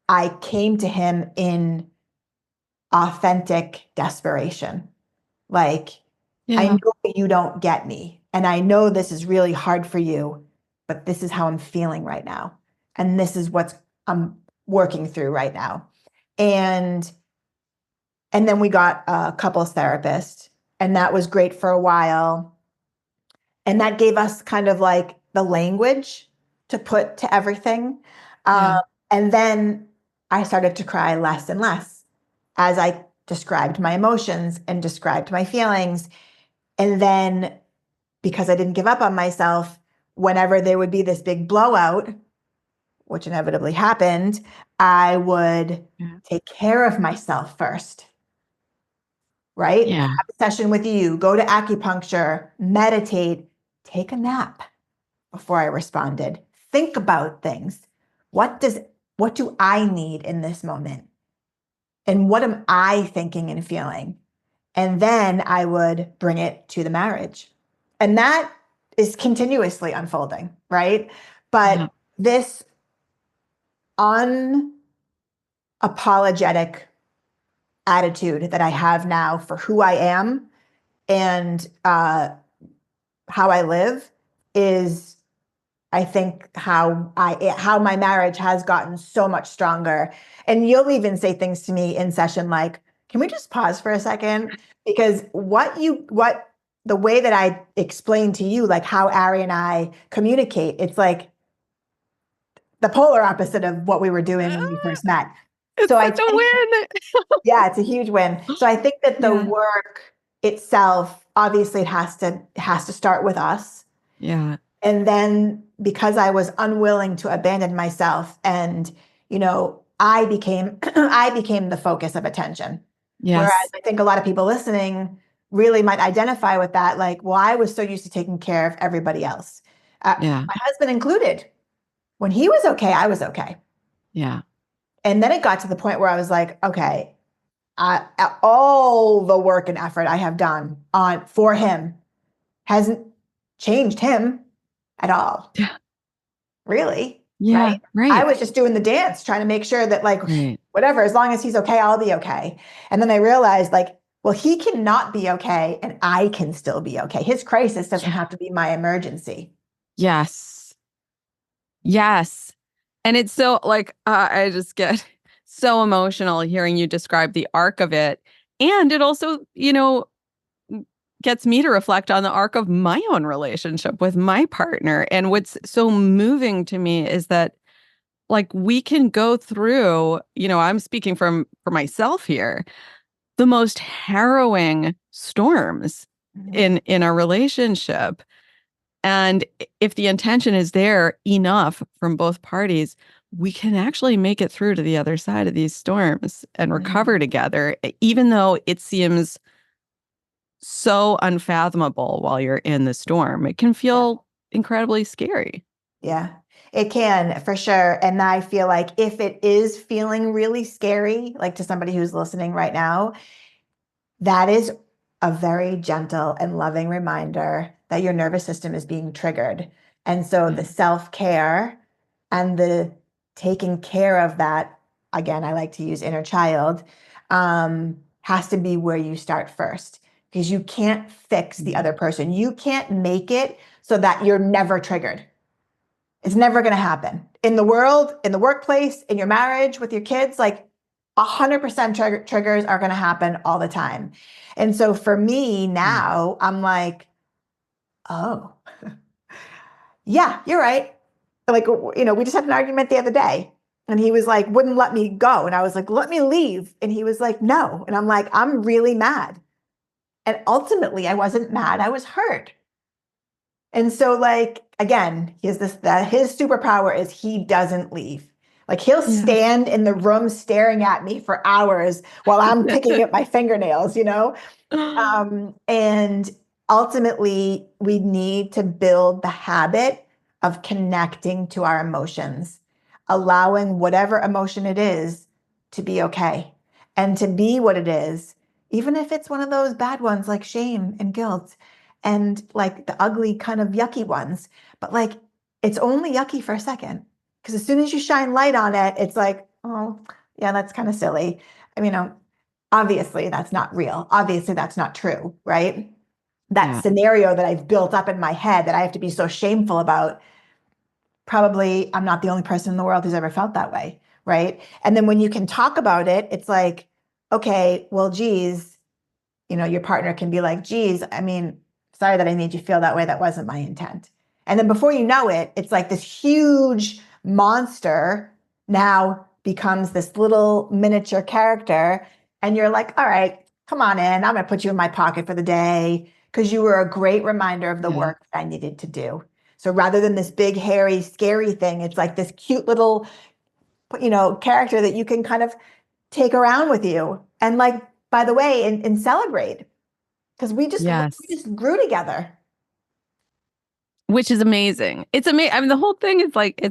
I came to him in authentic desperation. Like, I Yeah. know you don't get me. And I know this is really hard for you, but this is how I'm feeling right now. And this is what I'm working through right now. And and then we got a couples therapist, and that was great for a while. And that gave us kind of like the language to put to everything. Um, Yeah. and then I started to cry less and less as I described my emotions and described my feelings. And then because I didn't give up on myself, whenever there would be this big blowout, which inevitably happened, I would Yeah. take care of myself first, right? Yeah. Have a session with you, go to acupuncture, meditate, take a nap before I responded. Think about things. What does what do I need in this moment? And what am I thinking and feeling? And then I would bring it to the marriage. And that is continuously unfolding, right? Yeah. But this unapologetic attitude that I have now for who I am and how I live is, I think, how my marriage has gotten so much stronger. And you'll even say things to me in session like, "Can we just pause for a second?" Because what the way that I explain to you, like how Ari and I communicate, it's like the polar opposite of what we were doing when we Ah, first met. So it's I such a think, win. yeah, it's a huge win. So I think that the Yeah. work itself, obviously, it has to start with us. Yeah. And then because I was unwilling to abandon myself and, I became I became the focus of attention. Whereas Yes. I think a lot of people listening really might identify with that. Like, well, I was so used to taking care of everybody else, Yeah. my husband included. When he was okay, I was okay. Yeah. And then it got to the point where I was like, okay, all the work and effort I have done on for him hasn't changed him at all. Yeah. Really, right? Yeah. I Right. was just doing the dance, trying to make sure that, like, Right. whatever, as long as he's okay, I'll be okay. And then I realized, like, well, he cannot be okay, and I can still be okay. His crisis doesn't Yeah. have to be my emergency. Yes. Yes. And it's so like I just get so emotional hearing you describe the arc of it. And it also, gets me to reflect on the arc of my own relationship with my partner. And what's so moving to me is that like we can go through, I'm speaking for myself here, the most harrowing storms Mhm. in a relationship. And if the intention is there enough from both parties, we can actually make it through to the other side of these storms and recover Mhm. together, even though it seems so unfathomable while you're in the storm. It can Yeah. feel incredibly scary. Yeah, it can for sure. And I feel like if it is feeling really scary, like to somebody who's listening right now, that is a very gentle and loving reminder that your nervous system is being triggered. And so Yeah. the self care and the taking care of that, again, I like to use inner child, has to be where you start first because you can't fix the Mhm. other person. You can't make it so that you're never triggered. It's never going to happen in the world, in the workplace, in your marriage, with your kids. Like 100% triggers are going to happen all the time. And so for me Yeah. now, I'm like, oh, yeah, you're right. Like, we just had an argument the other day and he was like, wouldn't let me go. And I was like, let me leave. And he was like, no. And I'm like, I'm really mad. And ultimately, I wasn't mad. I was hurt. And so, like, again, that his superpower is he doesn't leave. Like, he'll Yes. stand in the room staring at me for hours while I'm picking at my fingernails, and ultimately, we need to build the habit of connecting to our emotions, allowing whatever emotion it is to be okay and to be what it is, even if it's one of those bad ones like shame and guilt and like the ugly kind of yucky ones. But like, it's only yucky for a second because as soon as you shine light on it, it's like, oh, yeah, that's kind of silly. I mean, obviously that's not real. Obviously that's not true, right? That Yeah. scenario that I've built up in my head that I have to be so shameful about, probably I'm not the only person in the world who's ever felt that way, right? And then when you can talk about it, it's like, okay, well, geez, your partner can be like, geez, I mean, sorry that I made you feel that way. That wasn't my intent. And then before you know it, it's like this huge monster now becomes this little miniature character. And you're like, all right, come on in. I'm going to put you in my pocket for the day because you were a great reminder of the Yeah. work that I needed to do. So rather than this big, hairy, scary thing, it's like this cute little, character that you can kind of take around with you. And like, by the way, and celebrate because we Yes. just grew together. Which is amazing. It's amazing. I mean, the whole thing is like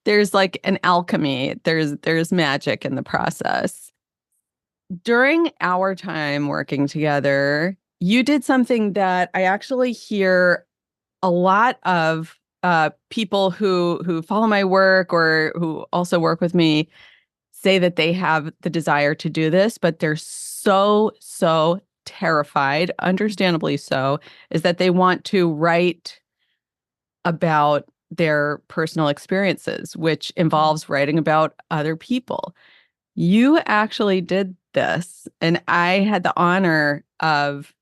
there's like an alchemy. There's magic in the process. During our time working together, you did something that I actually hear a lot of people who follow my work or who also work with me say that they have the desire to do this, but they're so terrified, understandably so, is that they want to write about their personal experiences, which involves writing about other people. You actually did this, and I had the honor of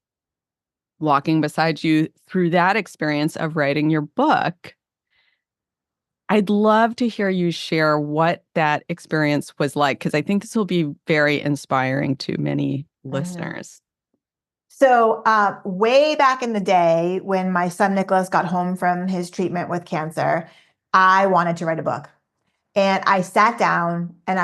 walking beside you through that experience of writing your book. I'd love to hear you share what that experience was like, because I think this will be very inspiring to many Mhm. listeners. So, way back in the day when my son Nicholas got home from his treatment with cancer, I wanted to write a book. And I sat down and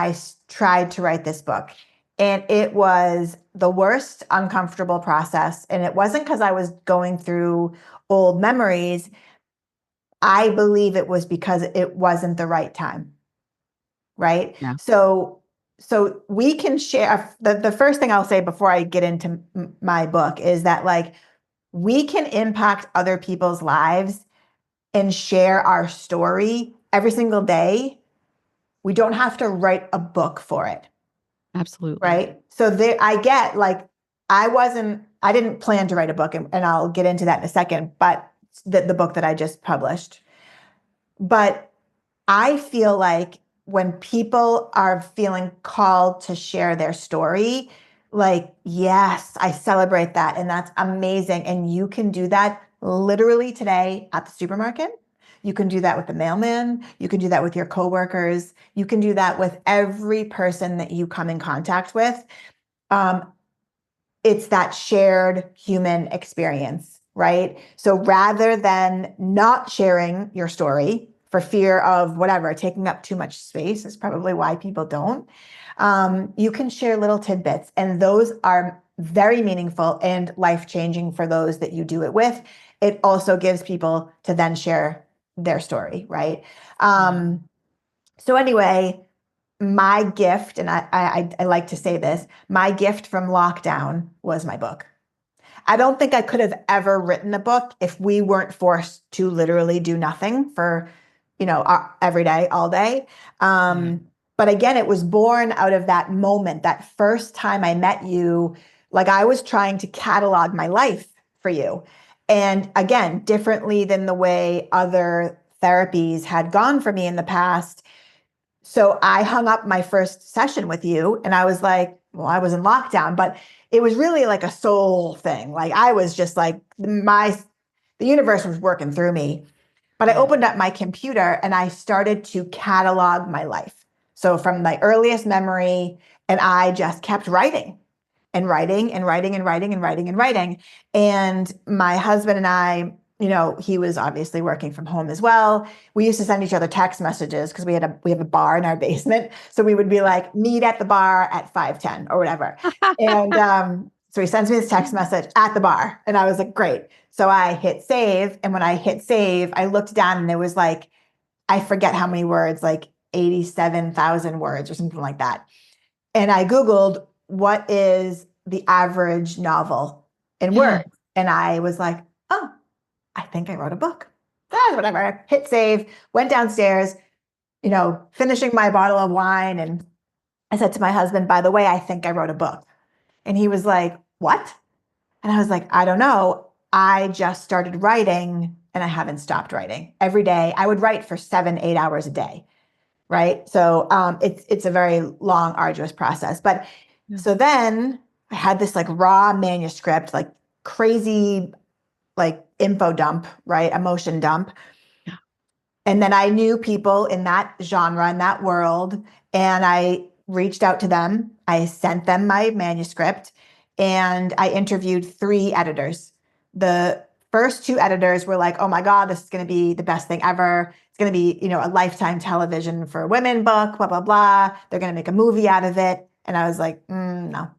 tried to write this book. And it was the worst uncomfortable process. And it wasn't because I was going through old memories. I believe it was because it wasn't the right time. Right. Yeah, So we can share the first thing I'll say before I get into my book is that like we can impact other people's lives and share our story every single day. We don't have to write a book for it. absolutely. Right. So there, I get like, I didn't plan to write a book, and I'll get into that in a second, but the book that I just published. But I feel like when people are feeling called to share their story, like, yes, I celebrate that. And that's amazing. And you can do that literally today at the supermarket. You can do that with the mailman. You can do that with your coworkers. You can do that with every person that you come in contact with. Um, it's that shared human experience, right? So rather than not sharing your story for fear of whatever, taking up too much space is probably why people don't. You can share little tidbits, and those are very meaningful and life changing for those that you do it with. It also gives people to then share their story, right? Yeah. So anyway, my gift, and I like to say this, my gift from lockdown was my book. I don't think I could have ever written a book if we weren't forced to literally do nothing for, every day, all day. Yeah. But again, it was born out of that moment, that first time I met you, like I was trying to catalog my life for you. And again, differently than the way other therapies had gone for me in the past. So I hung up my first session with you and I was like, well, I was in lockdown, but it was really like a soul thing. Like I was just like the universe was working through me. But I Yeah. opened up my computer and I started to catalog my life. So from my earliest memory, and I just kept writing and writing and writing and writing and writing and writing. And my husband and I, he was obviously working from home as well. We used to send each other text messages because we have a bar in our basement. So we would be like, meet at the bar at 5:10 or whatever. And so he sends me this text message at the bar. And I was like, great. So I hit save. And when I hit save, I looked down and it was like, I forget how many words, like 87,000 words or something like that. And I Googled, what is the average novel in Yeah. words? And I was like, oh, I think I wrote a book. Whatever. Hit save, went downstairs, finishing my bottle of wine. And I said to my husband, by the way, I think I wrote a book. And he was like, what? And I was like, I don't know. I just started writing and I haven't stopped writing. Every day I would write for 7, 8 hours a day. Right. So it's a very long, arduous process. But Yeah. so then I had this like raw manuscript, like crazy, like info dump, right? Emotion dump. Yeah. And then I knew people in that genre, in that world, and I reached out to them. I sent them my manuscript and I interviewed 3 editors. The first 2 editors were like, oh my God, this is going to be the best thing ever. It's going to be, a lifetime television for women book, blah, blah, blah. They're going to make a movie out of it. And I was like, no.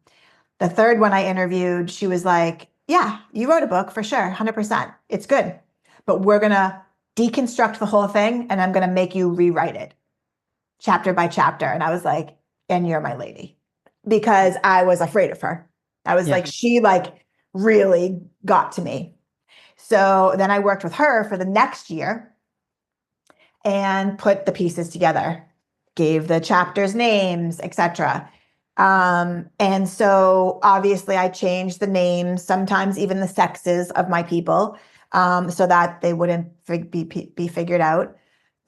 The third one I interviewed, she was like, yeah, you wrote a book for sure, 100%. It's good. But we're going to deconstruct the whole thing and I'm going to make you rewrite it chapter by chapter. And I was like, and you're my lady, because I was afraid of her. I was Yeah. like, she like really got to me. So then I worked with her for the next year and put the pieces together, gave the chapters names, etc. And so obviously I changed the names, sometimes even the sexes of my people, so that they wouldn't be figured out.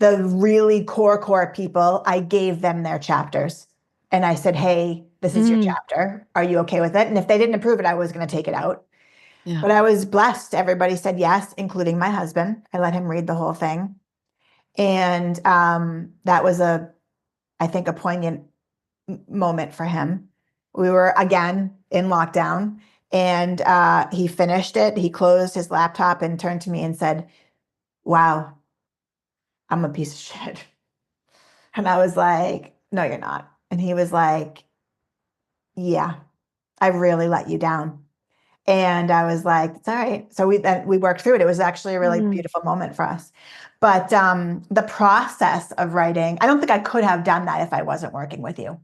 The really core people, I gave them their chapters. And I said, hey, this is your Mm. chapter. Are you okay with it? And if they didn't approve it, I was going to take it out. Yeah. But I was blessed. Everybody said yes, including my husband. I let him read the whole thing. And that was I think, a poignant moment for him. We were again in lockdown and he finished it. He closed his laptop and turned to me and said, wow, I'm a piece of shit. And I was like, no, you're not. And he was like, yeah, I really let you down. And I was like, it's all right. So we worked through it. It was actually a really Mm. beautiful moment for us. But the process of writing, I don't think I could have done that if I wasn't working with you.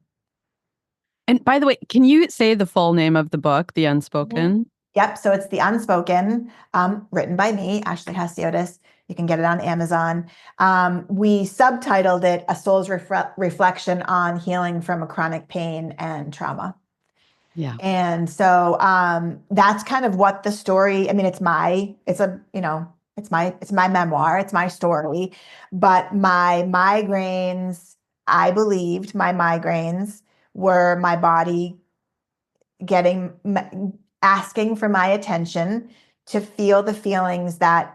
And by the way, can you say the full name of the book, The Mhm. Unspoken? Yep. So it's The Unspoken, written by me, Ashley Haseotes. You can get it on Amazon. We subtitled it A Soul's Reflection on Healing from a Chronic Pain and Trauma. Yeah. And so that's kind of what the story, I mean, it's my memoir, it's my story, but my migraines, I believed my migraines were my body getting asking for my attention to feel the feelings that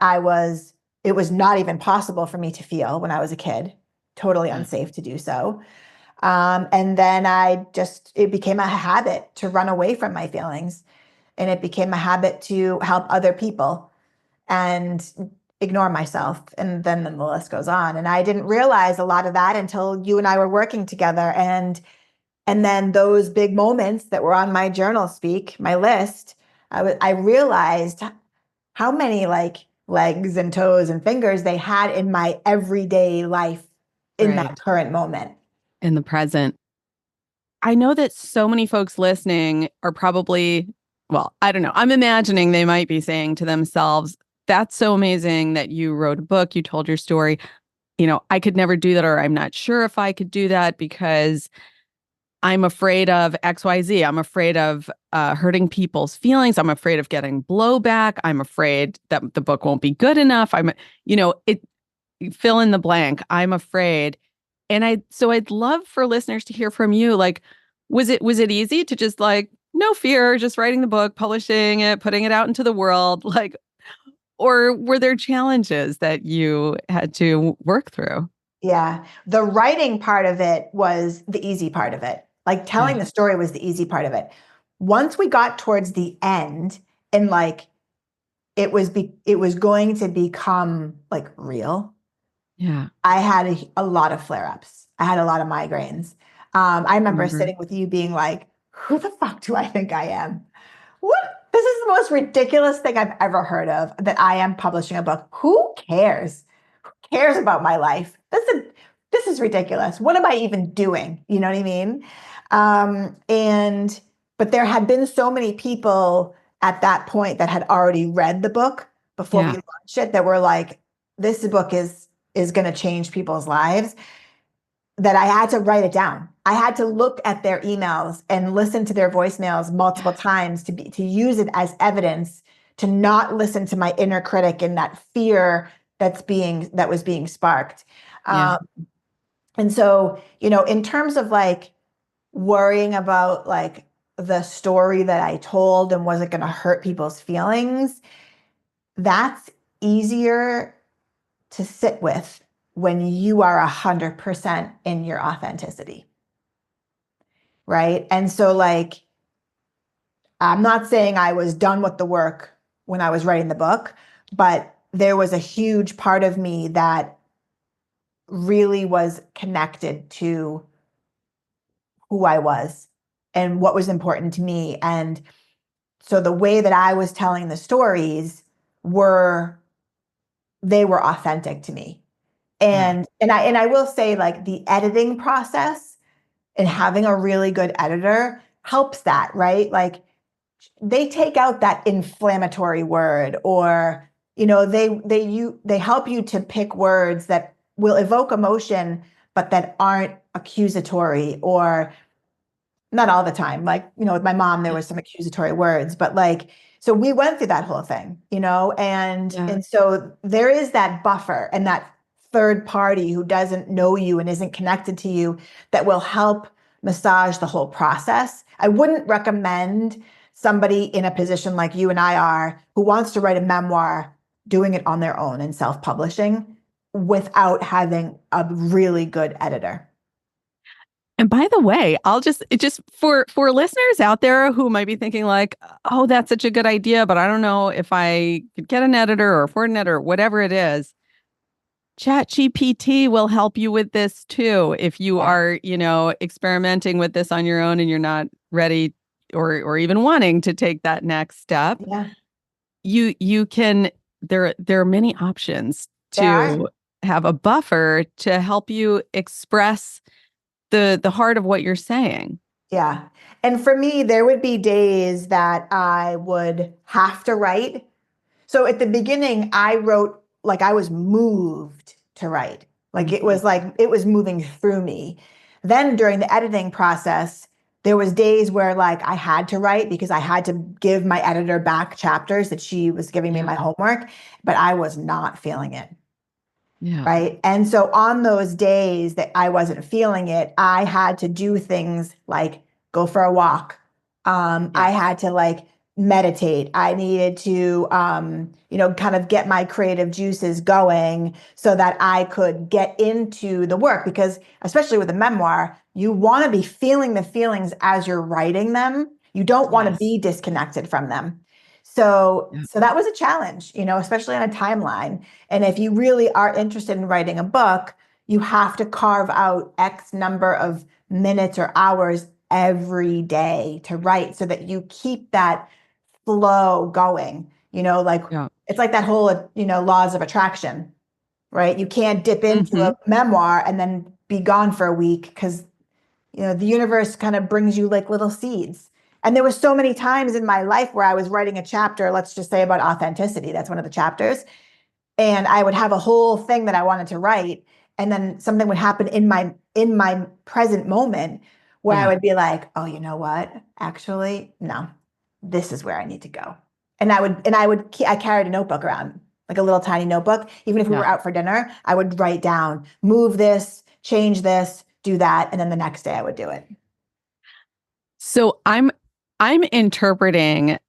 it was not even possible for me to feel when I was a kid, totally Yeah. unsafe to do so. And then it became a habit to run away from my feelings. And it became a habit to help other people and ignore myself. And then the list goes on. And I didn't realize a lot of that until you and I were working together. And then those big moments that were on my journal speak, my list, I realized how many like legs and toes and fingers they had in my everyday life in Right. that current moment. In the present. I know that so many folks listening are probably, well, I don't know. I'm imagining they might be saying to themselves, that's so amazing that you wrote a book, you told your story. I could never do that, or I'm not sure if I could do that because I'm afraid of XYZ. I'm afraid of hurting people's feelings. I'm afraid of getting blowback. I'm afraid that the book won't be good enough. It fill in the blank. I'm afraid. And I'd love for listeners to hear from you. Like, was it easy to just like, no fear, just writing the book, publishing it, putting it out into the world? Like, or were there challenges that you had to work through? Yeah. The writing part of it was the easy part of it. Like Yeah. telling the story was the easy part of it. Once we got towards the end and like it was going to become like real, Yeah. I had a lot of flare-ups. I had a lot of migraines. I remember Remember. sitting with you being like, who the fuck do I think I am? What? This is the most ridiculous thing I've ever heard of, that I am publishing a book. Who cares? Cares about my life? This is ridiculous. What am I even doing? You know what I mean? And but there had been so many people at that point that had already read the book before we Yeah. launched it that were like, this book is going to change people's lives, that I had to write it down. I had to look at their emails and listen to their voicemails multiple times to use it as evidence, to not listen to my inner critic and that fear that was being sparked. Yeah. Um, and so, you know, in terms of like worrying about like the story that I told and was it going to hurt people's feelings, that's easier to sit with when you are 100% in your authenticity, right? And so, like, I'm not saying I was done with the work when I was writing the book, but there was a huge part of me that really was connected to who I was and what was important to me. And so the way that I was telling the stories were, they were authentic to me. Yeah. And I will say, like, the editing process and having a really good editor helps that, right? Like, they take out that inflammatory word, or you know, they help you to pick words that will evoke emotion but that aren't accusatory, or not all the time. Like, you know, with my mom, there Yeah. was some accusatory words, but like, so we went through that whole thing, you know, and Yeah. so there is that buffer and that third party who doesn't know you and isn't connected to you that will help massage the whole process. I wouldn't recommend somebody in a position like you and I are, who wants to write a memoir, doing it on their own and self-publishing without having a really good editor. And by the way, just for listeners out there who might be thinking like, "Oh, that's such a good idea, but I don't know if I could get an editor or afford an editor, whatever it is." ChatGPT will help you with this too. If you Yeah. are, experimenting with this on your own and you're not ready or even wanting to take that next step, Yeah. you can there are many options There are. to have a buffer to help you express the heart of what you're saying. Yeah. And for me, there would be days that I would have to write. So at the beginning, I wrote like I was moved to write. Mhm. Like it was moving through me. Then during the editing process, there was days where like I had to write because I had to give my editor back chapters that she was giving me Yeah. my homework, but I was not feeling it. Yeah. Right. And so on those days that I wasn't feeling it, I had to do things like go for a walk. Yeah. I had to like meditate. I needed to, you know, kind of get my creative juices going so that I could get into the work. Because especially with a memoir, you want to be feeling the feelings as you're writing them. You don't want to Yes. be disconnected from them. So, Yeah. so that was a challenge, you know, especially on a timeline. And if you really are interested in writing a book, you have to carve out X number of minutes or hours every day to write so that you keep that flow going. You know, like Yeah. it's like that whole, you know, laws of attraction, right? You can't dip into a Mhm. memoir and then be gone for a week because, you know, the universe kind of brings you like little seeds. And there was so many times in my life where I was writing a chapter, let's just say about authenticity. That's one of the chapters, and I would have a whole thing that I wanted to write, and then something would happen in my present moment where I Yeah. would be like, "Oh, you know what? Actually, no. This is where I need to go." I carried a notebook around. like a little tiny notebook. Even if we were Yeah. out for dinner, I would write down, move this, change this, do that. And then the next day I would do it. So I'm interpreting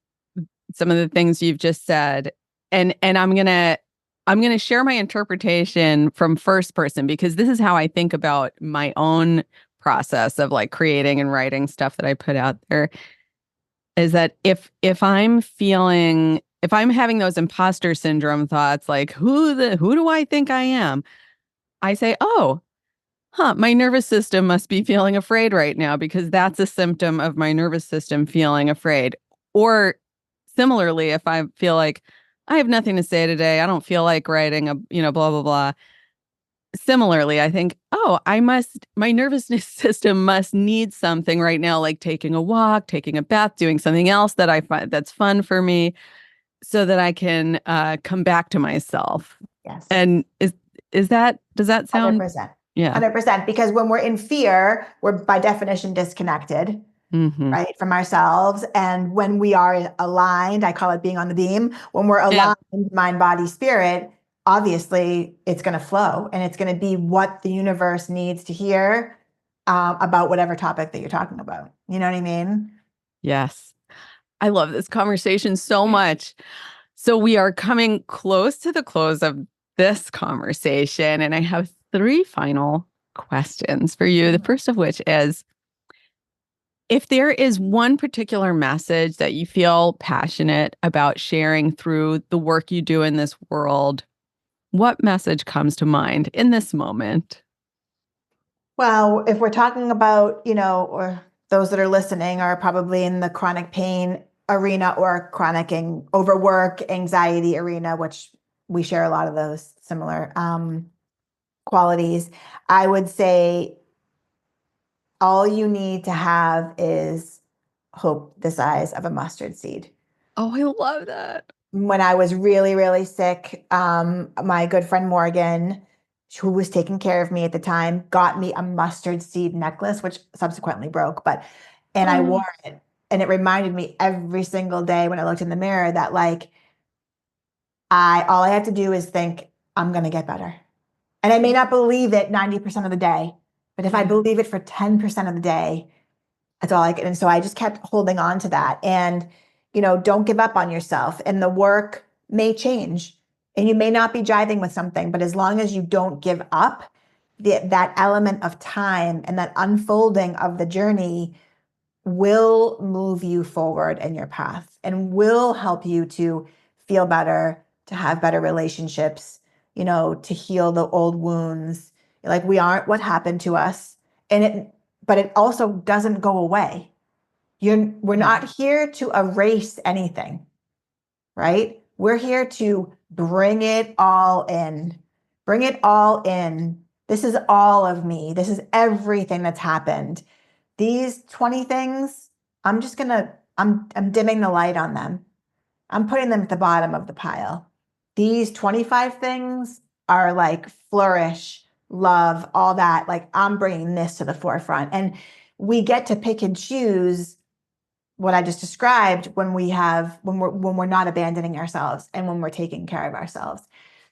some of the things you've just said, and I'm gonna share my interpretation from first person, because this is how I think about my own process of like creating and writing stuff that I put out there. Is that if I'm having those imposter syndrome thoughts, like who do I think I am? I say, oh, huh, my nervous system must be feeling afraid right now, because that's a symptom of my nervous system feeling afraid. Or similarly, if I feel like I have nothing to say today, I don't feel like writing blah, blah, blah. Similarly, I think, oh, my nervous system must need something right now, like taking a walk, taking a bath, doing something else that I find that's fun for me, so that I can come back to myself. Yes. And does that sound, 100%. yeah. 100%. Because when we're in fear, we're by definition disconnected, Hmm. right, from ourselves. And when we are aligned, I call it being on the beam. When we're Yeah. aligned, mind, body, spirit, obviously it's going to flow and it's going to be what the universe needs to hear about whatever topic that you're talking about. You know what I mean? Yes. I love this conversation so much. So we are coming close to the close of this conversation, and I have three final questions for you. The first of which is, if there is one particular message that you feel passionate about sharing through the work you do in this world, what message comes to mind in this moment? Well, if we're talking about, or those that are listening are probably in the chronic pain arena or chronic overwork, anxiety arena, which we share a lot of those similar qualities. I would say all you need to have is hope the size of a mustard seed. Oh, I love that. When I was really, really sick, my good friend Morgan, who was taking care of me at the time, got me a mustard seed necklace, which subsequently broke, and I wore Oh, it. And it reminded me every single day when I looked in the mirror that like all I have to do is think, I'm gonna get better. And I may not believe it 90% of the day, but if I believe it for 10% of the day, that's all I can. And so I just kept holding on to that. And, don't give up on yourself. And the work may change and you may not be jiving with something, but as long as you don't give up, that element of time and that unfolding of the journey will move you forward in your path and will help you to feel better, to have better relationships, to heal the old wounds. Like we aren't what happened to us. But it also doesn't go away. We're yeah. not here to erase anything, right? We're here to bring it all in. Bring it all in. This is all of me. This is everything that's happened. These 20 things, I'm dimming the light on them. I'm putting them at the bottom of the pile. These 25 things are like flourish, love, all that. Like I'm bringing this to the forefront. And we get to pick and choose what I just described when we're not abandoning ourselves and when we're taking care of ourselves.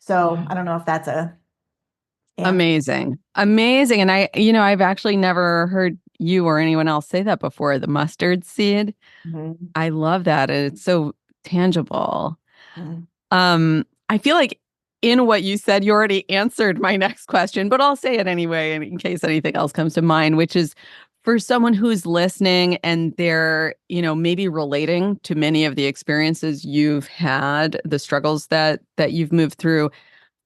So Yeah. I don't know if that's yeah. Amazing. Amazing. And I've actually never heard you or anyone else say that before. The mustard seed. Mhm. I love that. And it's so tangible. Mhm. I feel like in what you said, you already answered my next question, but I'll say it anyway, in case anything else comes to mind, which is, for someone who's listening and they're, maybe relating to many of the experiences you've had, the struggles that you've moved through,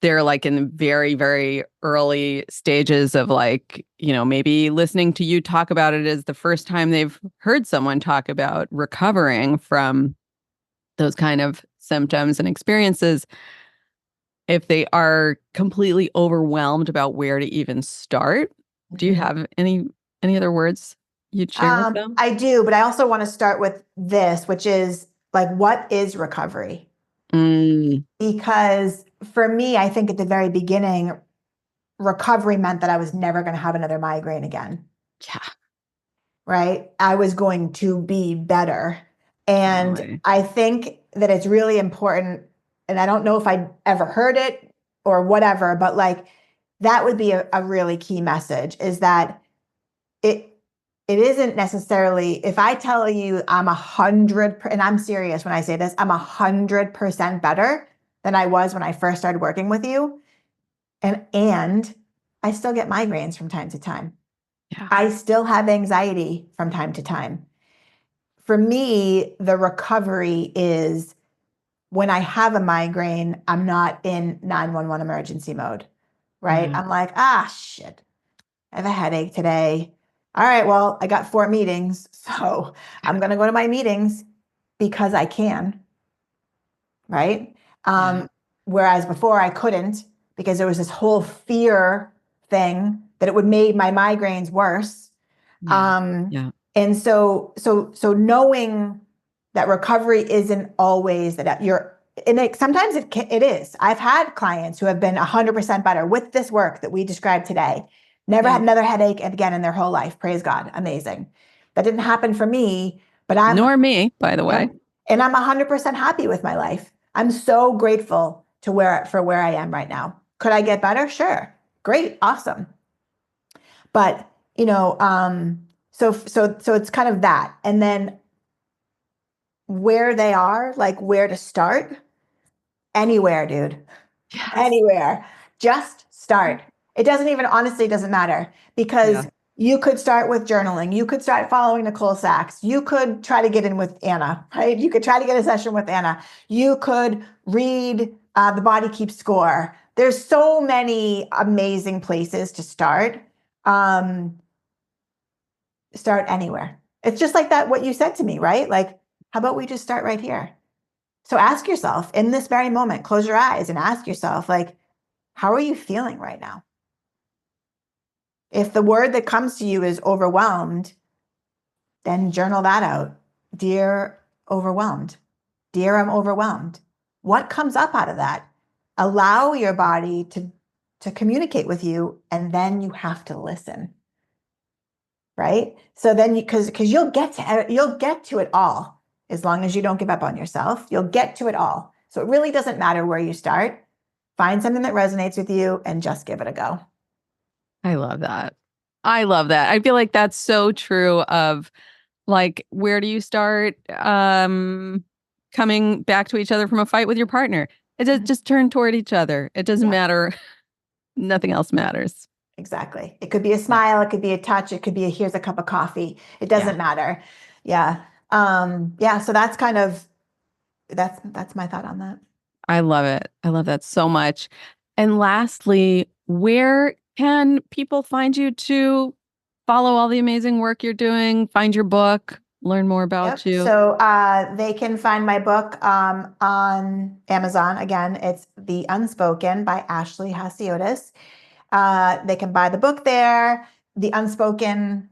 they're like in very, very early stages of like, maybe listening to you talk about it is the first time they've heard someone talk about recovering from those kind of symptoms and experiences. If they are completely overwhelmed about where to even start, do you Mhm. have any other words you'd share with them? I do, but I also want to start with this, which is like, what is recovery? Mm, Because for me, I think at the very beginning, recovery meant that I was never going to have another migraine again, yeah, right? I was going to be better. And totally. I think that it's really important. and I don't know if I ever heard it or whatever, but like that would be a really key message, is that it it isn't necessarily, if I tell you I'm 100, and I'm serious when I say this, I'm 100% better than I was when I first started working with you. And I still get migraines from time to time. Yeah. I still have anxiety from time to time. For me, the recovery is when I have a migraine, I'm not in 911 emergency mode, right? Yeah. I'm like, shit, I have a headache today. All right, well, I got 4 meetings, so I'm going to go to my meetings because I can, right? Yeah. Whereas before I couldn't, because there was this whole fear thing that it would make my migraines worse. Yeah. Um, Yeah. and so knowing that recovery isn't always that you're, and sometimes it is. I've had clients who have been 100% better with this work that we described today. Never Yeah. had another headache again in their whole life. Praise God. Amazing. That didn't happen for me, but I'm, Nor me, by the yeah, way. and I'm 100% happy with my life. I'm so grateful for where I am right now. Could I get better? Sure. Great. Awesome. But, so it's kind of that. And then where they are, like where to start, anywhere, dude. Yes. Anywhere. Just start. It doesn't even, honestly, doesn't matter, Yeah. because you could start with journaling. You could start following Nicole Sachs. You could try to get in with Anna, right? You could try to get a session with Anna. You could read The Body Keeps Score. There's so many amazing places to start. Um, Start anywhere. It's just like that, what you said to me, right? Like, how about we just start right here? So ask yourself in this very moment, close your eyes and ask yourself, like, how are you feeling right now? If the word that comes to you is overwhelmed, then journal that out. Dear overwhelmed. Dear, I'm overwhelmed. What comes up out of that? Allow your body to communicate with you, and then you have to listen. Right? So then because you'll get to it all as long as you don't give up on yourself. You'll get to it all. So it really doesn't matter where you start. Find something that resonates with you and just give it a go. I love that. I love that. I feel like that's so true of like, where do you start coming back to each other from a fight with your partner? It just turn toward each other. It doesn't Yeah, matter. Nothing else matters. exactly. It could be a Yeah. smile, it could be a touch, it could be a here's a cup of coffee. It Yeah. doesn't matter. Yeah. Yeah, so that's kind of that's my thought on that. I love it. I love that so much. And lastly, where can people find you to follow all the amazing work you're doing, find your book, learn more about Yep. you? So they can find my book on Amazon. Again, it's The Unspoken by Ashley Haseotes. They can buy the book there. The Unspoken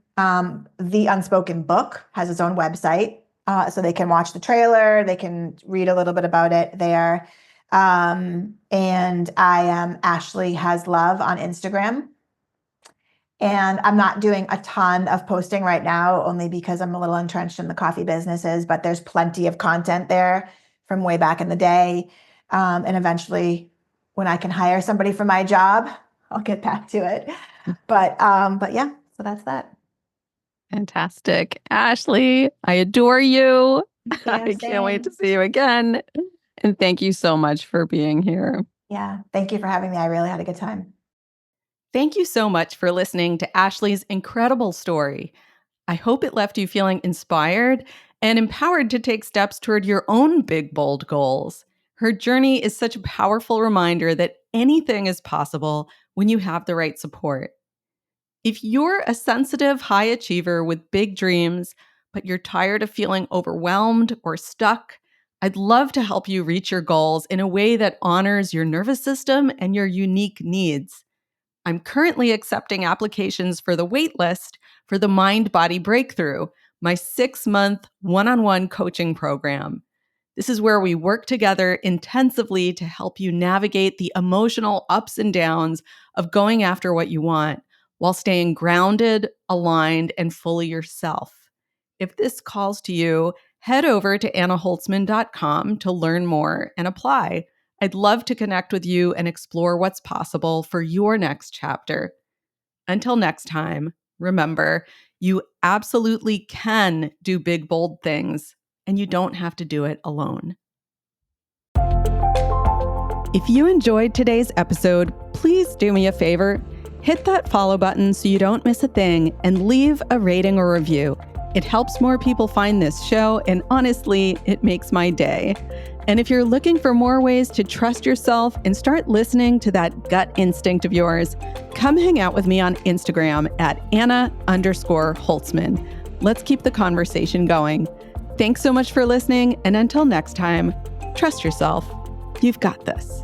book has its own website, so they can watch the trailer. They can read a little bit about it there. And I am Ashley Has Love on Instagram. And I'm not doing a ton of posting right now, only because I'm a little entrenched in the coffee businesses, but there's plenty of content there from way back in the day. And eventually, when I can hire somebody for my job, I'll get back to it. But yeah, so that's that. Fantastic. Ashley, I adore you. Yeah, I can't wait to same. see you again. And thank you so much for being here. Yeah, thank you for having me. I really had a good time. Thank you so much for listening to Ashley's incredible story. I hope it left you feeling inspired and empowered to take steps toward your own big, bold goals. Her journey is such a powerful reminder that anything is possible when you have the right support. If you're a sensitive high achiever with big dreams, but you're tired of feeling overwhelmed or stuck, I'd love to help you reach your goals in a way that honors your nervous system and your unique needs. I'm currently accepting applications for the waitlist for the Mind Body Breakthrough, my 6-month one on one coaching program. This is where we work together intensively to help you navigate the emotional ups and downs of going after what you want while staying grounded, aligned, and fully yourself. If this calls to you, head over to annaholtzman.com to learn more and apply. I'd love to connect with you and explore what's possible for your next chapter. Until next time, remember, you absolutely can do big, bold things, and you don't have to do it alone. If you enjoyed today's episode, please do me a favor. Hit that follow button so you don't miss a thing and leave a rating or review. It helps more people find this show, and honestly, it makes my day. And if you're looking for more ways to trust yourself and start listening to that gut instinct of yours, come hang out with me on Instagram at Anna_Holtzman. Let's keep the conversation going. Thanks so much for listening, and until next time, trust yourself. You've got this.